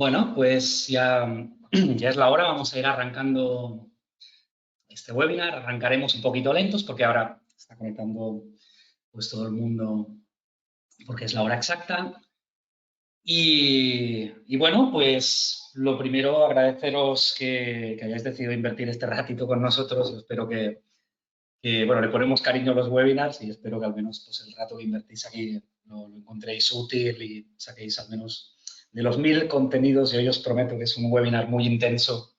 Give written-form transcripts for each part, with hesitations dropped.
Bueno, pues ya es la hora, vamos a ir arrancando este webinar. Arrancaremos un poquito lentos porque ahora está conectando pues todo el mundo porque es la hora exacta. Y bueno, pues lo primero agradeceros que hayáis decidido invertir este ratito con nosotros. Espero bueno, le ponemos cariño a los webinars y espero que al menos pues, el rato que invertís aquí lo encontréis útil y saquéis al menos de los 1000 contenidos, y hoy os prometo que es un webinar muy intenso,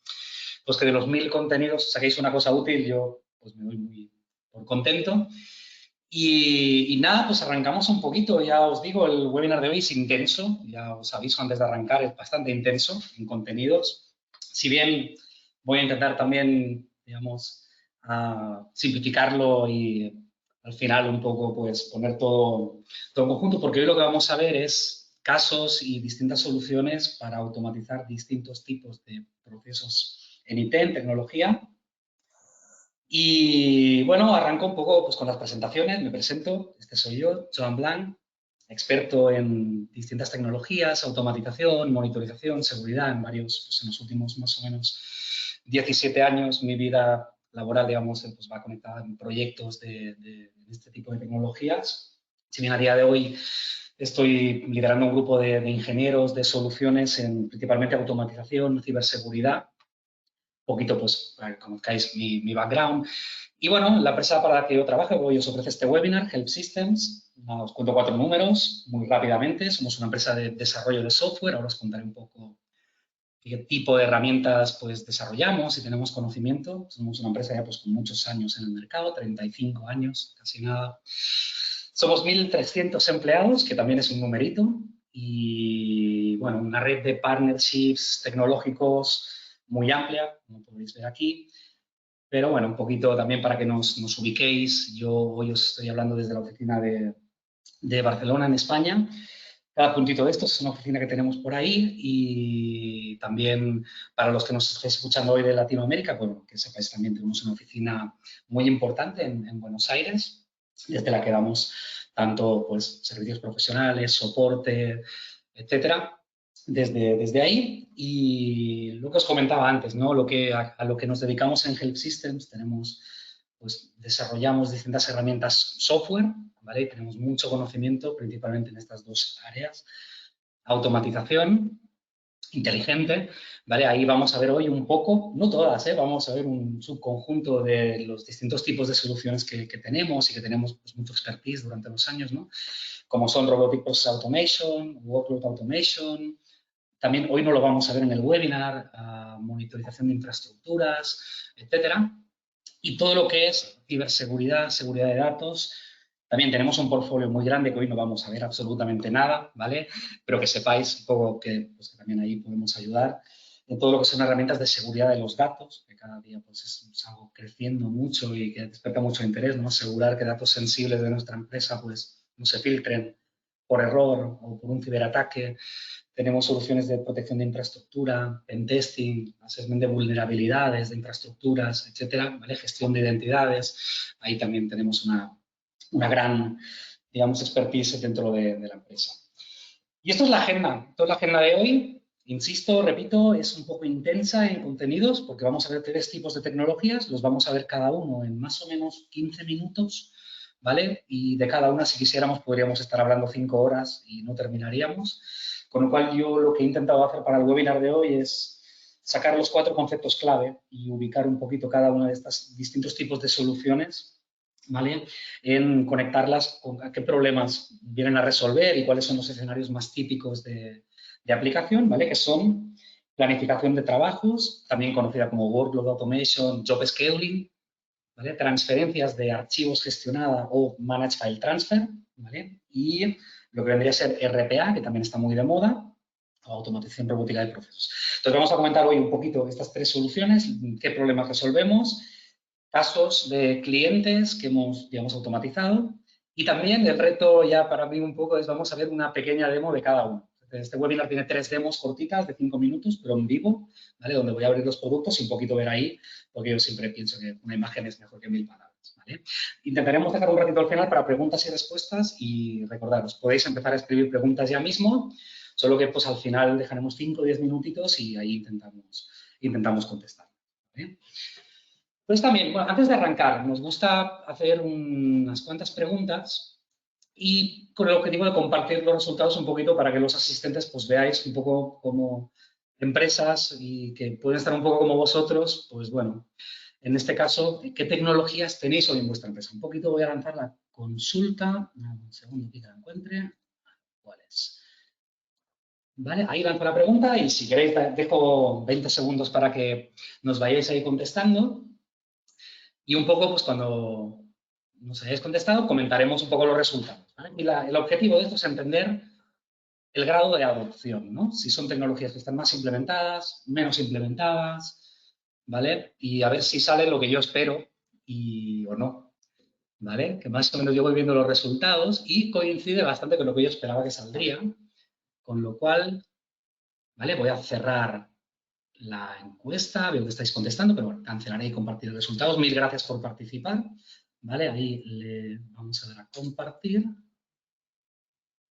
pues que de los 1000 contenidos saquéis una cosa útil. Yo pues me doy muy por contento. Y nada, pues arrancamos un poquito. Ya os digo, el webinar de hoy es intenso, ya os aviso antes de arrancar, es bastante intenso en contenidos. Si bien voy a intentar también, digamos, a simplificarlo y al final un poco pues poner todo en conjunto, porque hoy lo que vamos a ver es casos y distintas soluciones para automatizar distintos tipos de procesos en IT, en tecnología. Y bueno, arranco un poco pues, con las presentaciones. Me presento. Este soy yo, Joan Blanc, experto en distintas tecnologías, automatización, monitorización, seguridad en en los últimos más o menos 17 años. Mi vida laboral, digamos, pues va conectada en proyectos de este tipo de tecnologías. Si bien a día de hoy estoy liderando un grupo de ingenieros de soluciones en principalmente automatización, ciberseguridad, poquito pues para que conozcáis mi background. Y bueno, la empresa para la que yo trabajo, hoy os ofrece este webinar, Help Systems. Os cuento 4 números muy rápidamente. Somos una empresa de desarrollo de software. Ahora os contaré un poco qué tipo de herramientas pues desarrollamos y tenemos conocimiento. Somos una empresa ya pues con muchos años en el mercado, 35 años, casi nada. Somos 1.300 empleados, que también es un numerito, y bueno, una red de partnerships tecnológicos muy amplia, como podéis ver aquí. Pero bueno, un poquito también para que nos ubiquéis. Yo hoy os estoy hablando desde la oficina de Barcelona, en España. Cada puntito de estos es una oficina que tenemos por ahí, y también para los que nos estéis escuchando hoy de Latinoamérica, bueno, que sepáis también tenemos una oficina muy importante en Buenos Aires, desde la que damos tanto pues, servicios profesionales, soporte, etcétera, desde ahí. Y lo que os comentaba antes, ¿no? A lo que nos dedicamos en Help Systems, pues desarrollamos distintas herramientas software, ¿vale? Tenemos mucho conocimiento, principalmente en estas dos áreas. Automatización inteligente, ¿vale? Ahí vamos a ver hoy un poco, no todas, vamos a ver un subconjunto de los distintos tipos de soluciones que tenemos y que tenemos pues, mucho expertise durante los años, ¿no? Como son Robotic Process Automation, Workload Automation. También hoy no lo vamos a ver en el webinar, monitorización de infraestructuras, etcétera. Y todo lo que es ciberseguridad, seguridad de datos. También tenemos un portfolio muy grande que hoy no vamos a ver absolutamente nada, ¿vale? Pero que sepáis un poco pues, que también ahí podemos ayudar en todo lo que son herramientas de seguridad de los datos, que cada día pues, es algo creciendo mucho y que despierta mucho interés, ¿no? Asegurar que datos sensibles de nuestra empresa pues, no se filtren por error o por un ciberataque. Tenemos soluciones de protección de infraestructura, pentesting, assessment de vulnerabilidades de infraestructuras, etcétera, ¿vale? Gestión de identidades. Ahí también tenemos una gran, digamos, expertise dentro de la empresa. Y esto es la agenda. Esto es la agenda de hoy. Insisto, repito, es un poco intensa en contenidos porque vamos a ver 3 tipos de tecnologías. Los vamos a ver cada uno en más o menos 15 minutos, ¿vale? Y de cada una, si quisiéramos, podríamos estar hablando 5 horas y no terminaríamos. Con lo cual, yo lo que he intentado hacer para el webinar de hoy es sacar los 4 conceptos clave y ubicar un poquito cada una de estos distintos tipos de soluciones, ¿vale? En conectarlas con a qué problemas vienen a resolver y cuáles son los escenarios más típicos de aplicación, ¿vale? Que son planificación de trabajos, también conocida como Workload Automation, Job Scheduling, ¿vale? Transferencias de archivos gestionada o Managed File Transfer, ¿vale? Y lo que vendría a ser RPA, que también está muy de moda, o automatización robótica de procesos. Entonces, vamos a comentar hoy un poquito estas 3 soluciones, qué problemas resolvemos, casos de clientes que hemos, digamos, automatizado, y también el reto ya para mí un poco es, vamos a ver una pequeña demo de cada uno. Este webinar tiene 3 demos cortitas de 5 minutos, pero en vivo, ¿vale? Donde voy a abrir los productos y un poquito ver ahí, porque yo siempre pienso que una imagen es mejor que 1000 palabras, ¿vale? Intentaremos dejar un ratito al final para preguntas y respuestas, y recordaros, podéis empezar a escribir preguntas ya mismo. solo que pues al final dejaremos 5 o 10 minutitos y ahí intentamos contestar. ¿Vale? Entonces también, bueno, antes de arrancar, nos gusta hacer unas cuantas preguntas y con el objetivo de compartir los resultados un poquito para que los asistentes pues veáis un poco como empresas y que pueden estar un poco como vosotros, pues bueno, en este caso, ¿qué tecnologías tenéis hoy en vuestra empresa? Un poquito voy a lanzar la consulta, un segundo que la encuentre, ¿cuál es? Vale, ahí lanzo la pregunta y si queréis dejo 20 segundos para que nos vayáis ahí contestando. Y un poco, pues cuando nos hayáis contestado, comentaremos un poco los resultados. ¿Vale? Y el objetivo de esto es entender el grado de adopción, ¿no? Si son tecnologías que están más implementadas, menos implementadas, ¿vale? Y a ver si sale lo que yo espero o no, ¿vale? Que más o menos yo voy viendo los resultados y coincide bastante con lo que yo esperaba que saldría, con lo cual, ¿vale? Voy a cerrar la encuesta, veo que estáis contestando, pero bueno, cancelaré y compartir los resultados. Mil gracias por participar, ¿vale? Ahí le vamos a dar a compartir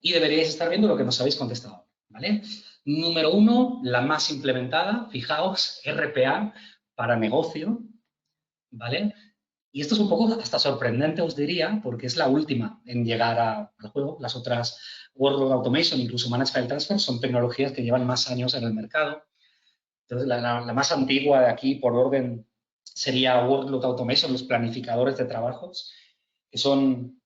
y deberíais estar viendo lo que nos habéis contestado, ¿vale? Número 1, la más implementada, fijaos, RPA para negocio, ¿vale? Y esto es un poco hasta sorprendente, os diría, porque es la última en llegar al juego. Las otras, Workload Automation, incluso Managed File Transfer, son tecnologías que llevan más años en el mercado. Entonces, la más antigua de aquí, por orden, sería Workload Automation, los planificadores de trabajos, que son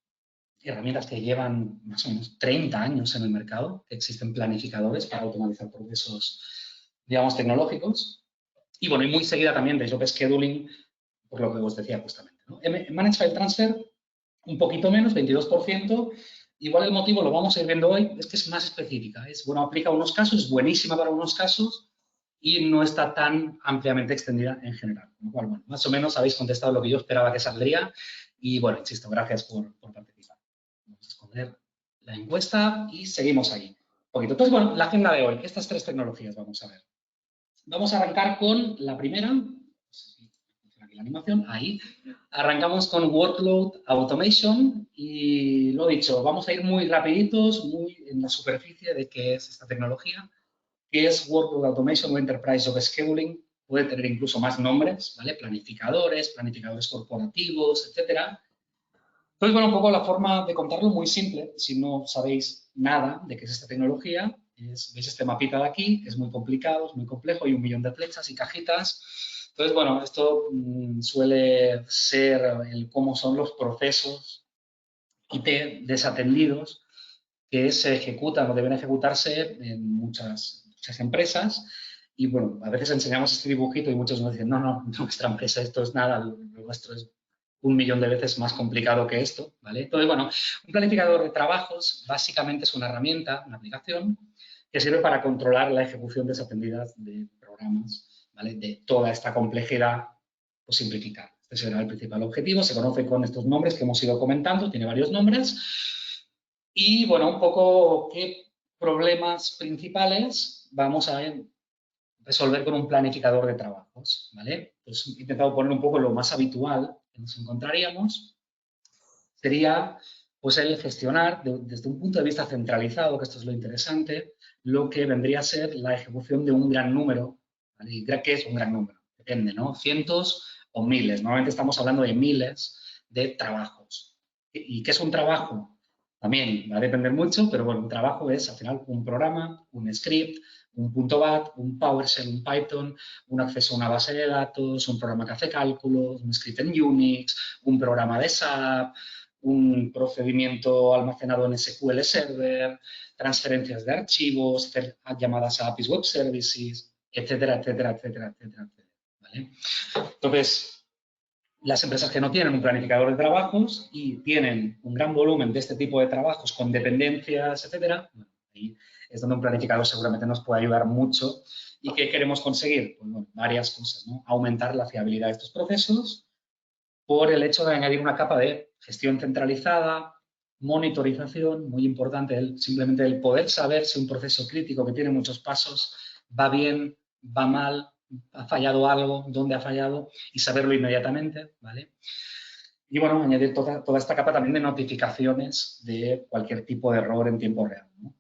herramientas que llevan más o menos 30 años en el mercado, que existen planificadores para automatizar procesos, digamos, tecnológicos. Y bueno, y muy seguida también de Job Scheduling, por lo que os decía justamente, ¿no? Managed File Transfer, un poquito menos, 22%. Igual el motivo, lo vamos a ir viendo hoy, es que es más específica. Es, bueno, aplica a unos casos, es buenísima para unos casos y no está tan ampliamente extendida en general. Con lo cual, bueno, más o menos habéis contestado lo que yo esperaba que saldría y, bueno, insisto, gracias por participar. Vamos a esconder la encuesta y seguimos ahí. Un poquito. Entonces, bueno, la agenda de hoy, estas 3 tecnologías vamos a ver. Vamos a arrancar con la primera, aquí la animación, ahí. Arrancamos con Workload Automation y lo dicho, vamos a ir muy rapiditos, muy en la superficie de qué es esta tecnología, qué es Workload Automation o Enterprise Job Scheduling. Puede tener incluso más nombres, ¿vale? Planificadores corporativos, etcétera. Entonces, bueno, un poco la forma de contarlo muy simple, si no sabéis nada de qué es esta tecnología, veis este mapita de aquí, es muy complicado, es muy complejo, hay 1 millón de flechas y cajitas. Entonces, bueno, esto suele ser cómo son los procesos IT desatendidos que se ejecutan o deben ejecutarse en muchas empresas. Y bueno, a veces enseñamos este dibujito y muchos nos dicen, no, nuestra empresa esto es nada, lo nuestro es 1 millón de veces más complicado que esto, ¿vale? Entonces, bueno, un planificador de trabajos básicamente es una herramienta, una aplicación, que sirve para controlar la ejecución desatendida de programas, ¿vale? De toda esta complejidad, pues simplificar. Este será el principal objetivo, se conoce con estos nombres que hemos ido comentando, tiene varios nombres. Y, bueno, un poco qué problemas principales vamos a resolver con un planificador de trabajos, ¿vale? Pues he intentado poner un poco lo más habitual que nos encontraríamos. Sería, pues, el gestionar desde un punto de vista centralizado, que esto es lo interesante, lo que vendría a ser la ejecución de un gran número, ¿vale? Y ¿qué es un gran número? Depende, ¿no? Cientos o miles. Normalmente estamos hablando de miles de trabajos. ¿Y qué es un trabajo? También va a depender mucho, pero bueno, un trabajo es al final un programa, un script, un .bat, un PowerShell, un Python, un acceso a una base de datos, un programa que hace cálculos, un script en Unix, un programa de SAP, un procedimiento almacenado en SQL Server, transferencias de archivos, llamadas a APIs Web Services, etcétera, etcétera, etcétera, etcétera, etcétera, ¿vale? Entonces, las empresas que no tienen un planificador de trabajos y tienen un gran volumen de este tipo de trabajos con dependencias, etcétera, bueno, ahí es donde un planificador seguramente nos puede ayudar mucho. ¿Y qué queremos conseguir? Pues bueno, varias cosas, ¿no? Aumentar la fiabilidad de estos procesos por el hecho de añadir una capa de gestión centralizada, monitorización, muy importante, simplemente el poder saber si un proceso crítico que tiene muchos pasos va bien, va mal, ha fallado algo, dónde ha fallado y saberlo inmediatamente, ¿vale? Y bueno, añadir toda esta capa también de notificaciones de cualquier tipo de error en tiempo real, ¿no?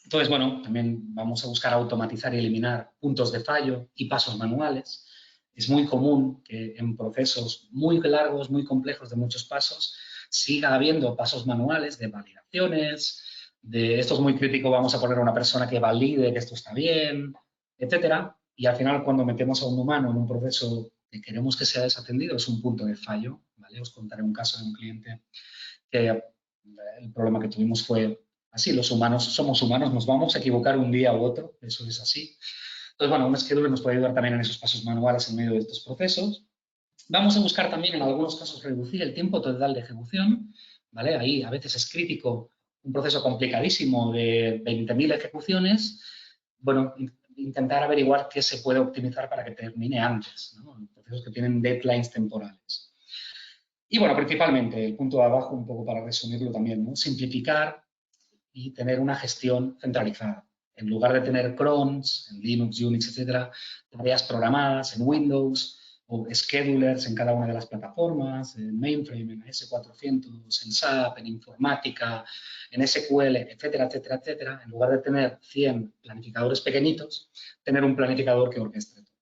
Entonces, bueno, también vamos a buscar automatizar y eliminar puntos de fallo y pasos manuales. Es muy común que en procesos muy largos, muy complejos de muchos pasos, siga habiendo pasos manuales de validaciones, de esto es muy crítico, vamos a poner a una persona que valide que esto está bien, etcétera. Y al final, cuando metemos a un humano en un proceso que queremos que sea desatendido, es un punto de fallo, ¿vale? Os contaré un caso de un cliente que el problema que tuvimos fue así, los humanos somos humanos, nos vamos a equivocar un día u otro, eso es así. Entonces, bueno, un scheduler nos puede ayudar también en esos pasos manuales en medio de estos procesos. Vamos a buscar también en algunos casos reducir el tiempo total de ejecución, ¿vale? Ahí a veces es crítico un proceso complicadísimo de 20.000 ejecuciones, bueno, intentar averiguar qué se puede optimizar para que termine antes, ¿no? Procesos que tienen deadlines temporales. Y bueno, principalmente, el punto de abajo, un poco para resumirlo también, ¿no? Simplificar y tener una gestión centralizada. En lugar de tener crons, en Linux, Unix, etcétera, tareas programadas en Windows o schedulers en cada una de las plataformas, en Mainframe, en AS400, en SAP, en Informática, en SQL, etcétera, etcétera, etcétera, en lugar de tener 100 planificadores pequeñitos, tener un planificador que orquestre todo.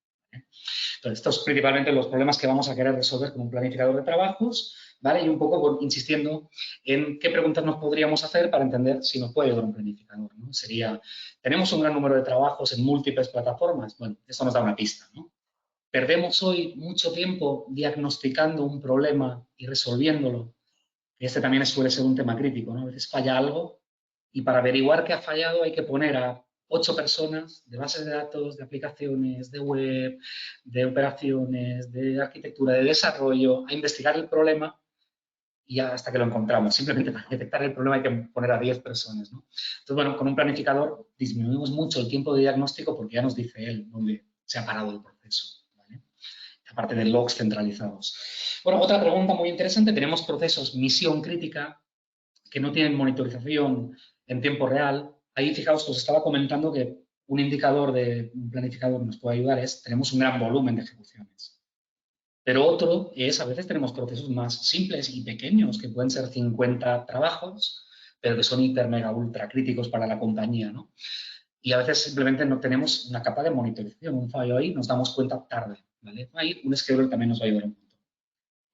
Entonces, estos son principalmente los problemas que vamos a querer resolver con un planificador de trabajos, ¿vale? Y un poco insistiendo en qué preguntas nos podríamos hacer para entender si nos puede ayudar un planificador, ¿no? Sería, ¿tenemos un gran número de trabajos en múltiples plataformas? Bueno, esto nos da una pista, ¿no? ¿Perdemos hoy mucho tiempo diagnosticando un problema y resolviéndolo? Este también suele ser un tema crítico, ¿no? A veces falla algo y para averiguar qué ha fallado hay que poner a 8 personas de bases de datos, de aplicaciones, de web, de operaciones, de arquitectura, de desarrollo, a investigar el problema y hasta que lo encontramos. Simplemente para detectar el problema hay que poner a 10 personas, ¿no? Entonces, bueno, con un planificador disminuimos mucho el tiempo de diagnóstico porque ya nos dice él dónde se ha parado el proceso, ¿vale? Aparte de logs centralizados. Bueno, otra pregunta muy interesante, tenemos procesos misión crítica que no tienen monitorización en tiempo real. Ahí, fijaos, os estaba comentando que un indicador de un planificador que nos puede ayudar es, tenemos un gran volumen de ejecuciones. Pero otro es, a veces tenemos procesos más simples y pequeños, que pueden ser 50 trabajos, pero que son hiper, mega, ultra críticos para la compañía, ¿no? Y a veces simplemente no tenemos una capa de monitorización, un fallo ahí, nos damos cuenta tarde, ¿vale? Ahí un scheduler también nos va a ayudar un poco.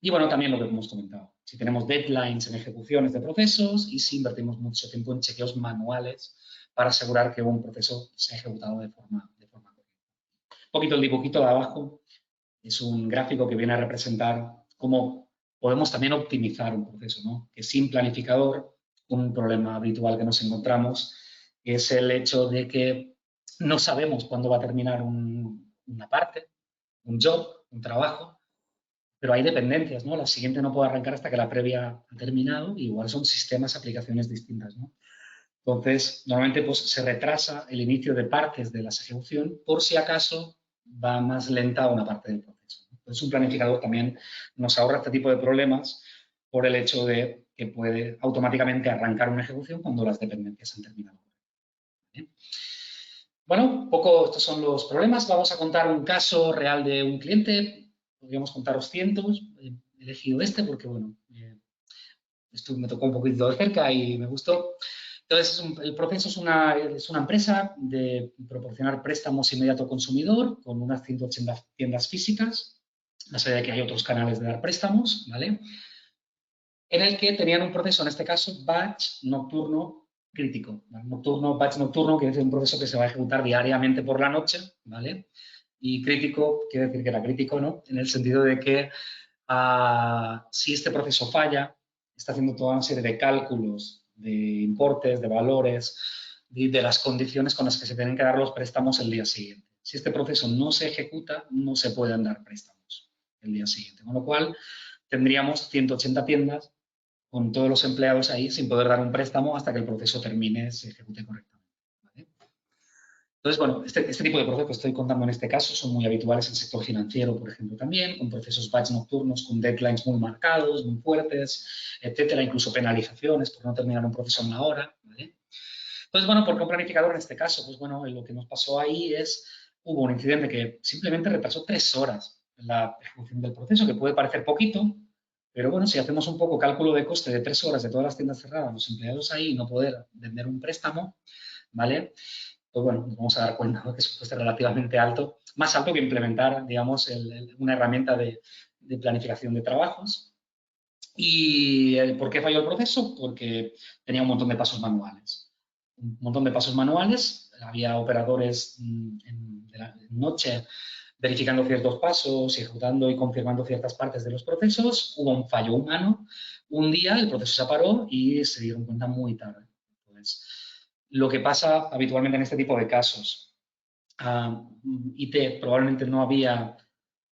Y bueno, también lo que hemos comentado, si tenemos deadlines en ejecuciones de procesos y si invertimos mucho tiempo en chequeos manuales para asegurar que un proceso se ha ejecutado de forma correcta. Un poquito el dibujito de abajo es un gráfico que viene a representar cómo podemos también optimizar un proceso, ¿no? Que sin planificador, un problema habitual que nos encontramos es el hecho de que no sabemos cuándo va a terminar una parte, un job, un trabajo, pero hay dependencias, ¿no? La siguiente no puede arrancar hasta que la previa ha terminado, y igual son sistemas, aplicaciones distintas, ¿no? Entonces, normalmente pues, se retrasa el inicio de partes de la ejecución por si acaso va más lenta una parte del proceso. Entonces, un planificador también nos ahorra este tipo de problemas por el hecho de que puede automáticamente arrancar una ejecución cuando las dependencias han terminado. ¿Bien? Bueno, un poco estos son los problemas. Vamos a contar un caso real de un cliente. Podríamos contaros cientos. He elegido este porque, bueno, esto me tocó un poquito de cerca y me gustó. Entonces, el proceso es una empresa de proporcionar préstamos inmediato al consumidor con unas 180 tiendas físicas, más allá de que hay otros canales de dar préstamos, ¿vale? En el que tenían un proceso, en este caso, batch nocturno crítico. ¿Vale? Batch nocturno quiere decir un proceso que se va a ejecutar diariamente por la noche, ¿vale? Y crítico quiere decir que era crítico, ¿no? En el sentido de que si este proceso falla, está haciendo toda una serie de cálculos de importes, de valores, de las condiciones con las que se tienen que dar los préstamos el día siguiente. Si este proceso no se ejecuta, no se pueden dar préstamos el día siguiente. Con lo cual, tendríamos 180 tiendas con todos los empleados ahí sin poder dar un préstamo hasta que el proceso termine, se ejecute correctamente. ¿Vale? Entonces, bueno, este tipo de procesos que estoy contando en este caso son muy habituales en el sector financiero, por ejemplo, también, con procesos batch nocturnos, con deadlines muy marcados, muy fuertes, etcétera, incluso penalizaciones por no terminar un proceso en la hora, ¿vale? Entonces, bueno, ¿por qué un planificador en este caso? Pues bueno, lo que nos pasó ahí es, hubo un incidente que simplemente retrasó 3 horas la ejecución del proceso, que puede parecer poquito, pero bueno, si hacemos un poco cálculo de coste de 3 horas de todas las tiendas cerradas, los empleados ahí y no poder vender un préstamo, ¿vale? Pues bueno, nos vamos a dar cuenta, ¿no?, que es un coste relativamente alto, más alto que implementar, digamos, una herramienta de planificación de trabajos. ¿Y por qué falló el proceso? Porque tenía un montón de pasos manuales. Un montón de pasos manuales, había operadores de la noche verificando ciertos pasos, ejecutando y confirmando ciertas partes de los procesos, hubo un fallo humano, un día el proceso se paró y se dieron cuenta muy tarde. Entonces, lo que pasa habitualmente en este tipo de casos, IT probablemente no había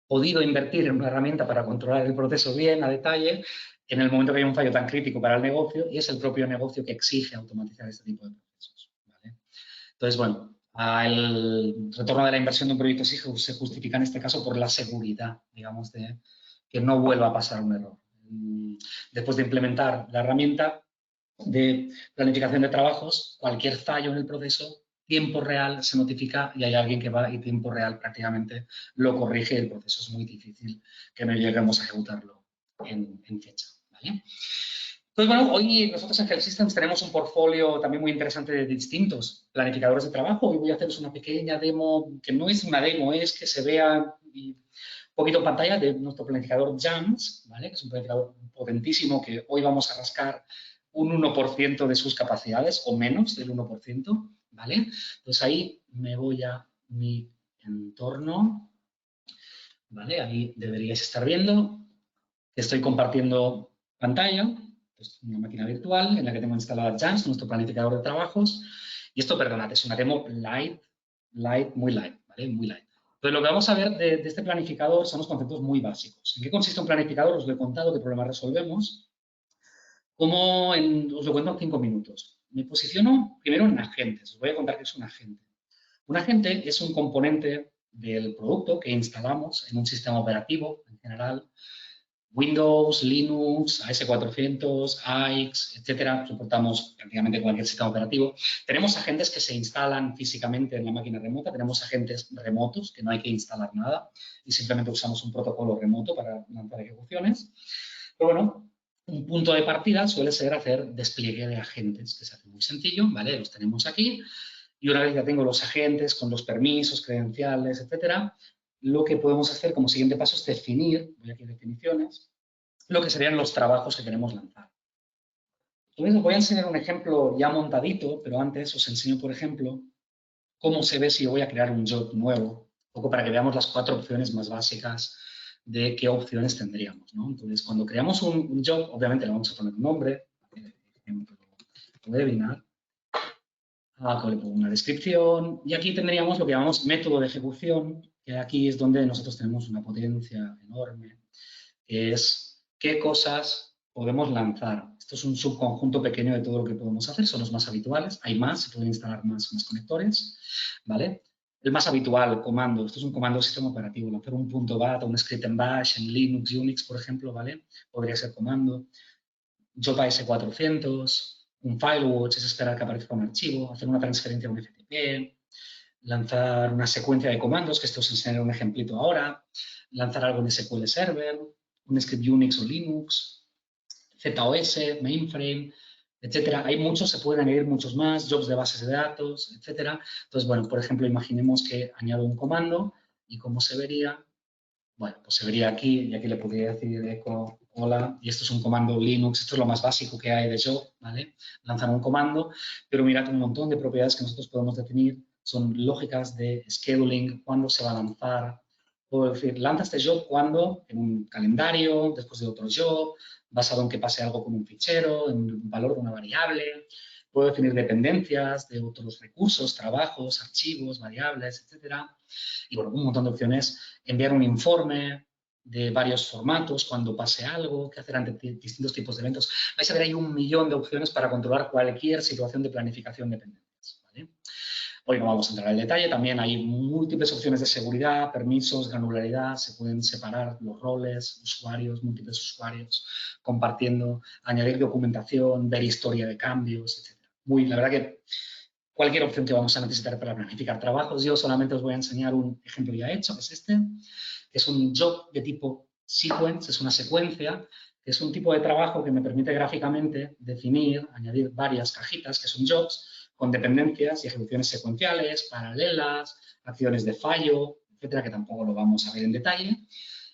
podido invertir en una herramienta para controlar el proceso bien, a detalle, en el momento que hay un fallo tan crítico para el negocio, y es el propio negocio que exige automatizar este tipo de procesos, ¿vale? Entonces, bueno, el retorno de la inversión de un proyecto se justifica en este caso por la seguridad, digamos, de que no vuelva a pasar un error. Después de implementar la herramienta de planificación de trabajos, cualquier fallo en el proceso, tiempo real se notifica y hay alguien que va y tiempo real prácticamente lo corrige. El proceso es muy difícil que no lleguemos a ejecutarlo en fecha, ¿vale? Entonces, bueno, hoy nosotros en Health Systems tenemos un portfolio también muy interesante de distintos planificadores de trabajo. Hoy voy a haceros una pequeña demo, que no es una demo, es que se vea un poquito en pantalla de nuestro planificador JAMS, ¿vale? Que es un planificador potentísimo que hoy vamos a rascar un 1% de sus capacidades o menos del 1%, ¿vale? Entonces ahí me voy a mi entorno, ¿vale? Ahí deberíais estar viendo que estoy compartiendo pantalla, pues una máquina virtual en la que tengo instalada JAMS, nuestro planificador de trabajos. Y esto, perdonad, es una demo light, muy light, ¿vale? Muy light. Entonces, lo que vamos a ver de este planificador son los conceptos muy básicos. ¿En qué consiste un planificador? Os lo he contado, qué problemas resolvemos. Os lo cuento en 5 minutos. Me posiciono primero en agentes. Os voy a contar qué es un agente. Un agente es un componente del producto que instalamos en un sistema operativo, en general, Windows, Linux, AS400, AIX, etcétera. Soportamos prácticamente cualquier sistema operativo. Tenemos agentes que se instalan físicamente en la máquina remota. Tenemos agentes remotos, que no hay que instalar nada y simplemente usamos un protocolo remoto para lanzar ejecuciones. Pero bueno, un punto de partida suele ser hacer despliegue de agentes, que se hace muy sencillo, ¿vale? Los tenemos aquí. Y una vez ya tengo los agentes con los permisos, credenciales, etcétera, lo que podemos hacer como siguiente paso es definir, voy aquí a definiciones, lo que serían los trabajos que queremos lanzar. Entonces os voy a enseñar un ejemplo ya montadito, pero antes os enseño, por ejemplo, cómo se ve si yo voy a crear un job nuevo, un poco para que veamos las 4 opciones más básicas de qué opciones tendríamos, ¿no? Entonces, cuando creamos un job, obviamente le vamos a poner un nombre, ejemplo, webinar, le pongo una descripción y aquí tendríamos lo que llamamos método de ejecución, que aquí es donde nosotros tenemos una potencia enorme, que es qué cosas podemos lanzar. Esto es un subconjunto pequeño de todo lo que podemos hacer, son los más habituales, hay más, se pueden instalar más conectores, ¿vale? El más habitual, comando, esto es un comando de sistema operativo, lanzar un .bat o un script en bash, en Linux, Unix, por ejemplo, ¿vale? Podría ser comando. Job AS400, un FileWatch es esperar que aparezca un archivo, hacer una transferencia a un FTP, lanzar una secuencia de comandos, que esto os enseñaré un ejemplito ahora, lanzar algo en SQL Server, un script Unix o Linux, ZOS, mainframe, etcétera. Hay muchos, se pueden añadir muchos más, jobs de bases de datos, etcétera. Entonces, bueno, por ejemplo, imaginemos que añado un comando y cómo se vería. Bueno, pues se vería aquí y aquí le podría decir echo hola y esto es un comando Linux, esto es lo más básico que hay de job, ¿vale? Lanzar un comando, pero mirad un montón de propiedades que nosotros podemos definir, son lógicas de scheduling, cuándo se va a lanzar. Puedo decir, lanza este job cuando, en un calendario, después de otro job, basado en que pase algo con un fichero, en un valor de una variable. Puedo definir dependencias de otros recursos, trabajos, archivos, variables, etcétera. Y bueno, un montón de opciones. Enviar un informe de varios formatos cuando pase algo, qué hacer ante distintos tipos de eventos. Vais a ver, hay un millón de opciones para controlar cualquier situación de planificación de pendencias, ¿vale? Hoy no vamos a entrar en detalle, también hay múltiples opciones de seguridad, permisos, granularidad, se pueden separar los roles, usuarios, múltiples usuarios, compartiendo, añadir documentación, ver historia de cambios, etc. La verdad que cualquier opción que vamos a necesitar para planificar trabajos. Yo solamente os voy a enseñar un ejemplo ya hecho, que es este, que es un job de tipo sequence, es una secuencia, que es un tipo de trabajo que me permite gráficamente definir, añadir varias cajitas que son jobs, con dependencias y ejecuciones secuenciales, paralelas, acciones de fallo, etcétera, que tampoco lo vamos a ver en detalle.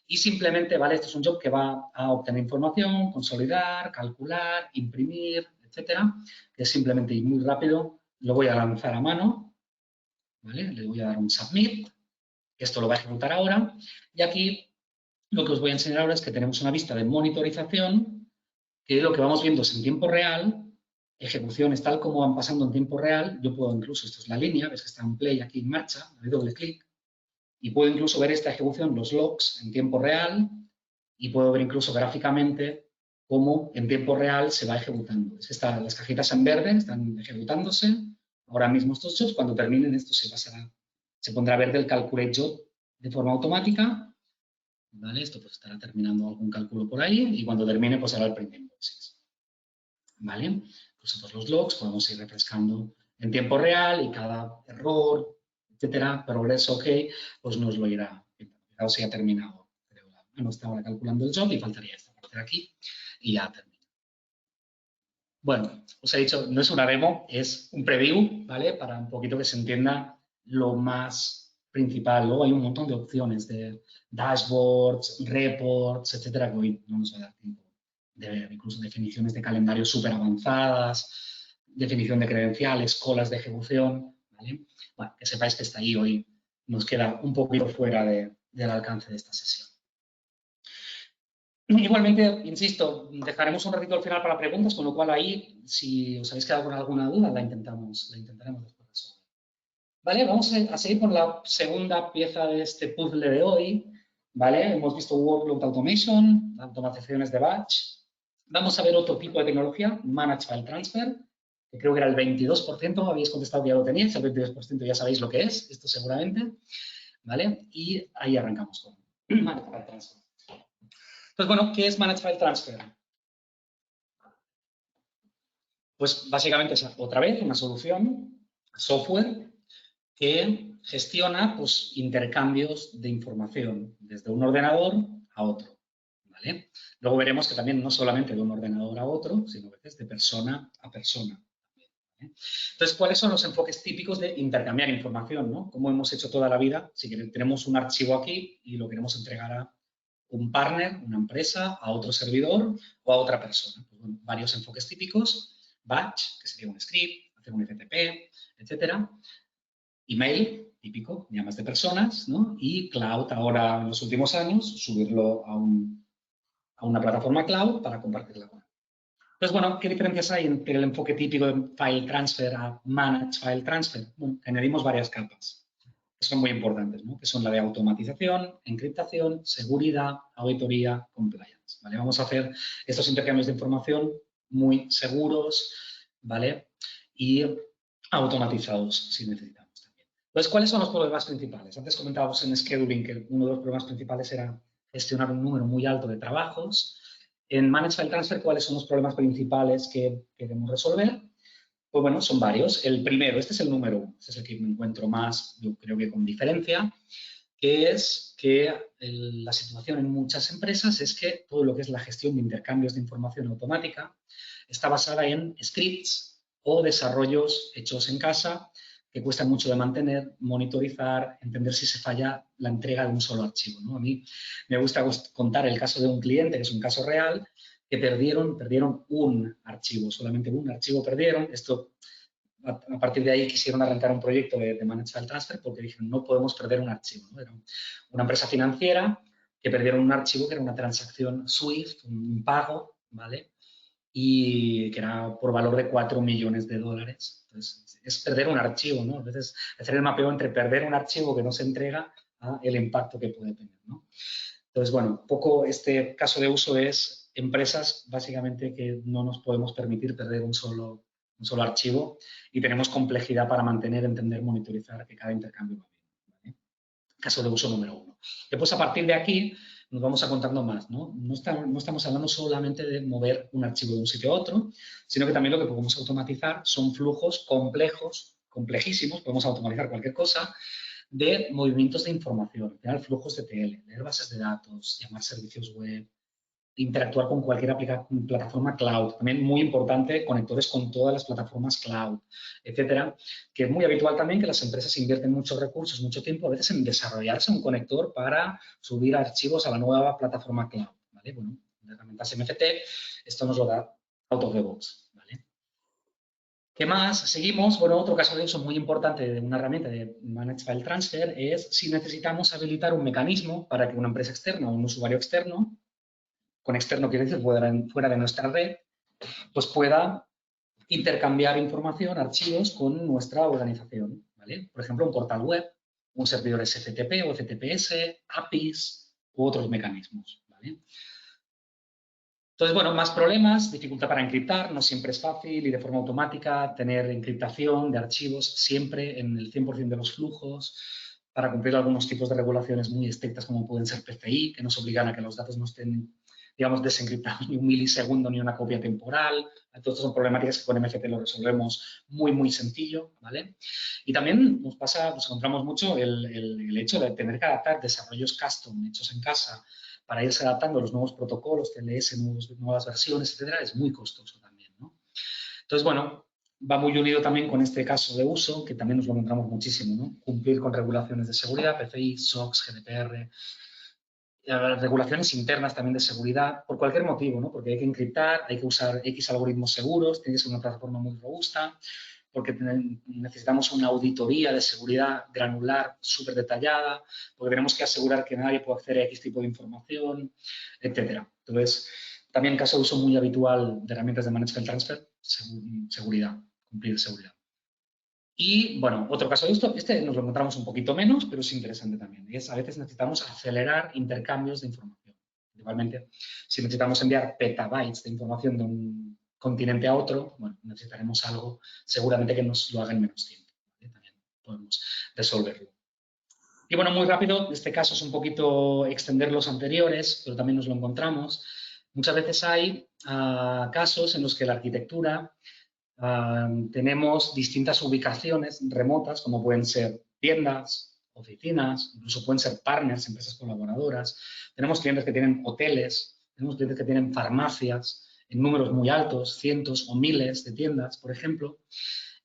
Y simplemente, ¿vale? Esto es un job que va a obtener información, consolidar, calcular, imprimir, etcétera, que es simplemente ir muy rápido. Lo voy a lanzar a mano, ¿vale? Le voy a dar un submit. Esto lo va a ejecutar ahora. Y aquí lo que os voy a enseñar ahora es que tenemos una vista de monitorización, que lo que vamos viendo es en tiempo real, ejecuciones tal como van pasando en tiempo real. Yo puedo incluso, esto es la línea, ves que está en play aquí en marcha, le doy doble clic, y puedo incluso ver esta ejecución, los logs en tiempo real, y puedo ver incluso gráficamente cómo en tiempo real se va ejecutando. Es que las cajitas en verde están ejecutándose. Ahora mismo estos jobs, cuando terminen, esto se pondrá verde el calculate job de forma automática. ¿Vale? Esto pues estará terminando algún cálculo por ahí y cuando termine pues hará el print invoices. ¿Vale? Nosotros los logs podemos ir refrescando en tiempo real y cada error, etcétera, progreso, ok, pues nos lo irá. Fijaos si ha terminado. No está ahora calculando el job y faltaría esta parte de aquí y ya termina. Bueno, os he dicho, no es una demo, es un preview, ¿vale? Para un poquito que se entienda lo más principal. Luego hay un montón de opciones de dashboards, reports, etcétera, que hoy no nos va a dar tiempo de ver. Incluso definiciones de calendario súper avanzadas, definición de credenciales, colas de ejecución, ¿vale? Bueno, que sepáis que está ahí hoy. Nos queda un poquito fuera del alcance de esta sesión. Igualmente, insisto, dejaremos un ratito al final para preguntas, con lo cual ahí, si os habéis quedado con alguna duda, la intentaremos después resolver. ¿Vale? Vamos a seguir con la segunda pieza de este puzzle de hoy. ¿Vale? Hemos visto Workload Automation, automatizaciones de batch. Vamos a ver otro tipo de tecnología, Managed File Transfer, que creo que era el 22%, habéis contestado que ya lo teníais, el 22% ya sabéis lo que es, esto seguramente. ¿Vale? Y ahí arrancamos con Managed File Transfer. Entonces, bueno, ¿qué es Managed File Transfer? Pues básicamente es otra vez una solución, software, que gestiona pues, intercambios de información desde un ordenador a otro. ¿Vale? Luego veremos que también no solamente de un ordenador a otro, sino a veces de persona a persona. ¿Vale? Entonces, ¿cuáles son los enfoques típicos de intercambiar información? ¿No? Como hemos hecho toda la vida, si tenemos un archivo aquí y lo queremos entregar a un partner, una empresa, a otro servidor o a otra persona. Pues, bueno, varios enfoques típicos, batch, que sería un script, hacer un FTP, etcétera. Email, típico, llamas de personas, ¿no? Y cloud, ahora en los últimos años, subirlo a una plataforma cloud para compartirla con él. Entonces, bueno, ¿qué diferencias hay entre el enfoque típico de File Transfer a Managed File Transfer? Bueno, añadimos varias capas que son muy importantes, ¿no? Que son la de automatización, encriptación, seguridad, auditoría, compliance. ¿Vale? Vamos a hacer estos intercambios de información muy seguros, ¿vale? Y automatizados si necesitamos también. Entonces, ¿cuáles son los problemas principales? Antes comentábamos en scheduling que uno de los problemas principales era gestionar un número muy alto de trabajos. En Managed File Transfer, ¿cuáles son los problemas principales que queremos resolver? Pues bueno, son varios. El primero, este es el número 1, este es el que me encuentro más, yo creo que con diferencia, que es que la situación en muchas empresas es que todo lo que es la gestión de intercambios de información automática está basada en scripts o desarrollos hechos en casa que cuestan mucho de mantener, monitorizar, entender si se falla la entrega de un solo archivo, ¿no? A mí me gusta contar el caso de un cliente, que es un caso real, que perdieron un archivo, solamente un archivo perdieron. Esto, a partir de ahí quisieron arrancar un proyecto de Managed File Transfer porque dijeron no podemos perder un archivo, ¿no? Era una empresa financiera que perdieron un archivo que era una transacción SWIFT, un pago, ¿vale? Y que era por valor de 4 millones de dólares. Entonces, es perder un archivo, ¿no? A veces hacer el mapeo entre perder un archivo que no se entrega a el impacto que puede tener, ¿no? Entonces, bueno, un poco este caso de uso es empresas básicamente que no nos podemos permitir perder un solo archivo y tenemos complejidad para mantener, entender, monitorizar que cada intercambio va bien, ¿vale? Caso de uso número 1. Después, a partir de aquí, nos vamos a contando más, ¿no? No estamos hablando solamente de mover un archivo de un sitio a otro, sino que también lo que podemos automatizar son flujos complejos, complejísimos, podemos automatizar cualquier cosa, de movimientos de información, al final flujos de TL, leer bases de datos, llamar servicios web, interactuar con cualquier plataforma cloud. También muy importante, conectores con todas las plataformas cloud, etcétera, que es muy habitual también que las empresas invierten muchos recursos, mucho tiempo, a veces en desarrollarse un conector para subir archivos a la nueva plataforma cloud, ¿vale? Bueno, herramientas MFT, esto nos lo da out of the box, ¿vale? ¿Qué más? Seguimos. Bueno, otro caso de uso muy importante de una herramienta de Managed File Transfer es si necesitamos habilitar un mecanismo para que una empresa externa o un usuario externo, con externo quiere decir fuera de nuestra red, pues pueda intercambiar información, archivos con nuestra organización, ¿vale? Por ejemplo, un portal web, un servidor SFTP o FTPS, APIs u otros mecanismos, ¿vale? Entonces, bueno, más problemas, dificultad para encriptar, no siempre es fácil y de forma automática tener encriptación de archivos siempre en el 100% de los flujos para cumplir algunos tipos de regulaciones muy estrictas como pueden ser PCI, que nos obligan a que los datos no estén, digamos, desencriptados ni un milisegundo ni una copia temporal. Todas son problemáticas que con MFT lo resolvemos muy sencillo, ¿vale? Y también nos encontramos mucho el hecho de tener que adaptar desarrollos custom hechos en casa para irse adaptando a los nuevos protocolos, TLS, nuevas versiones, etcétera, es muy costoso también, ¿no? Entonces, bueno, va muy unido también con este caso de uso, que también nos lo encontramos muchísimo, ¿no? Cumplir con regulaciones de seguridad, PCI, SOX, GDPR, regulaciones internas también de seguridad, por cualquier motivo, ¿no? Porque hay que encriptar, hay que usar X algoritmos seguros, tiene que ser una plataforma muy robusta, porque necesitamos una auditoría de seguridad granular súper detallada, porque tenemos que asegurar que nadie pueda acceder a X tipo de información, etcétera. Entonces, también caso de uso muy habitual de herramientas de Managed File Transfer, seguridad, cumplir seguridad. Y, bueno, otro caso de esto, este nos lo encontramos un poquito menos, pero es interesante también. Y es, a veces necesitamos acelerar intercambios de información. Igualmente, si necesitamos enviar petabytes de información de un continente a otro, bueno, necesitaremos algo seguramente que nos lo haga en menos tiempo. ¿Vale? También podemos resolverlo. Y, bueno, muy rápido, este caso es un poquito extender los anteriores, pero también nos lo encontramos. Muchas veces hay casos en los que la arquitectura tenemos distintas ubicaciones remotas, como pueden ser tiendas, oficinas, incluso pueden ser partners, empresas colaboradoras. Tenemos clientes que tienen hoteles, tenemos clientes que tienen farmacias en números muy altos, cientos o miles de tiendas, por ejemplo.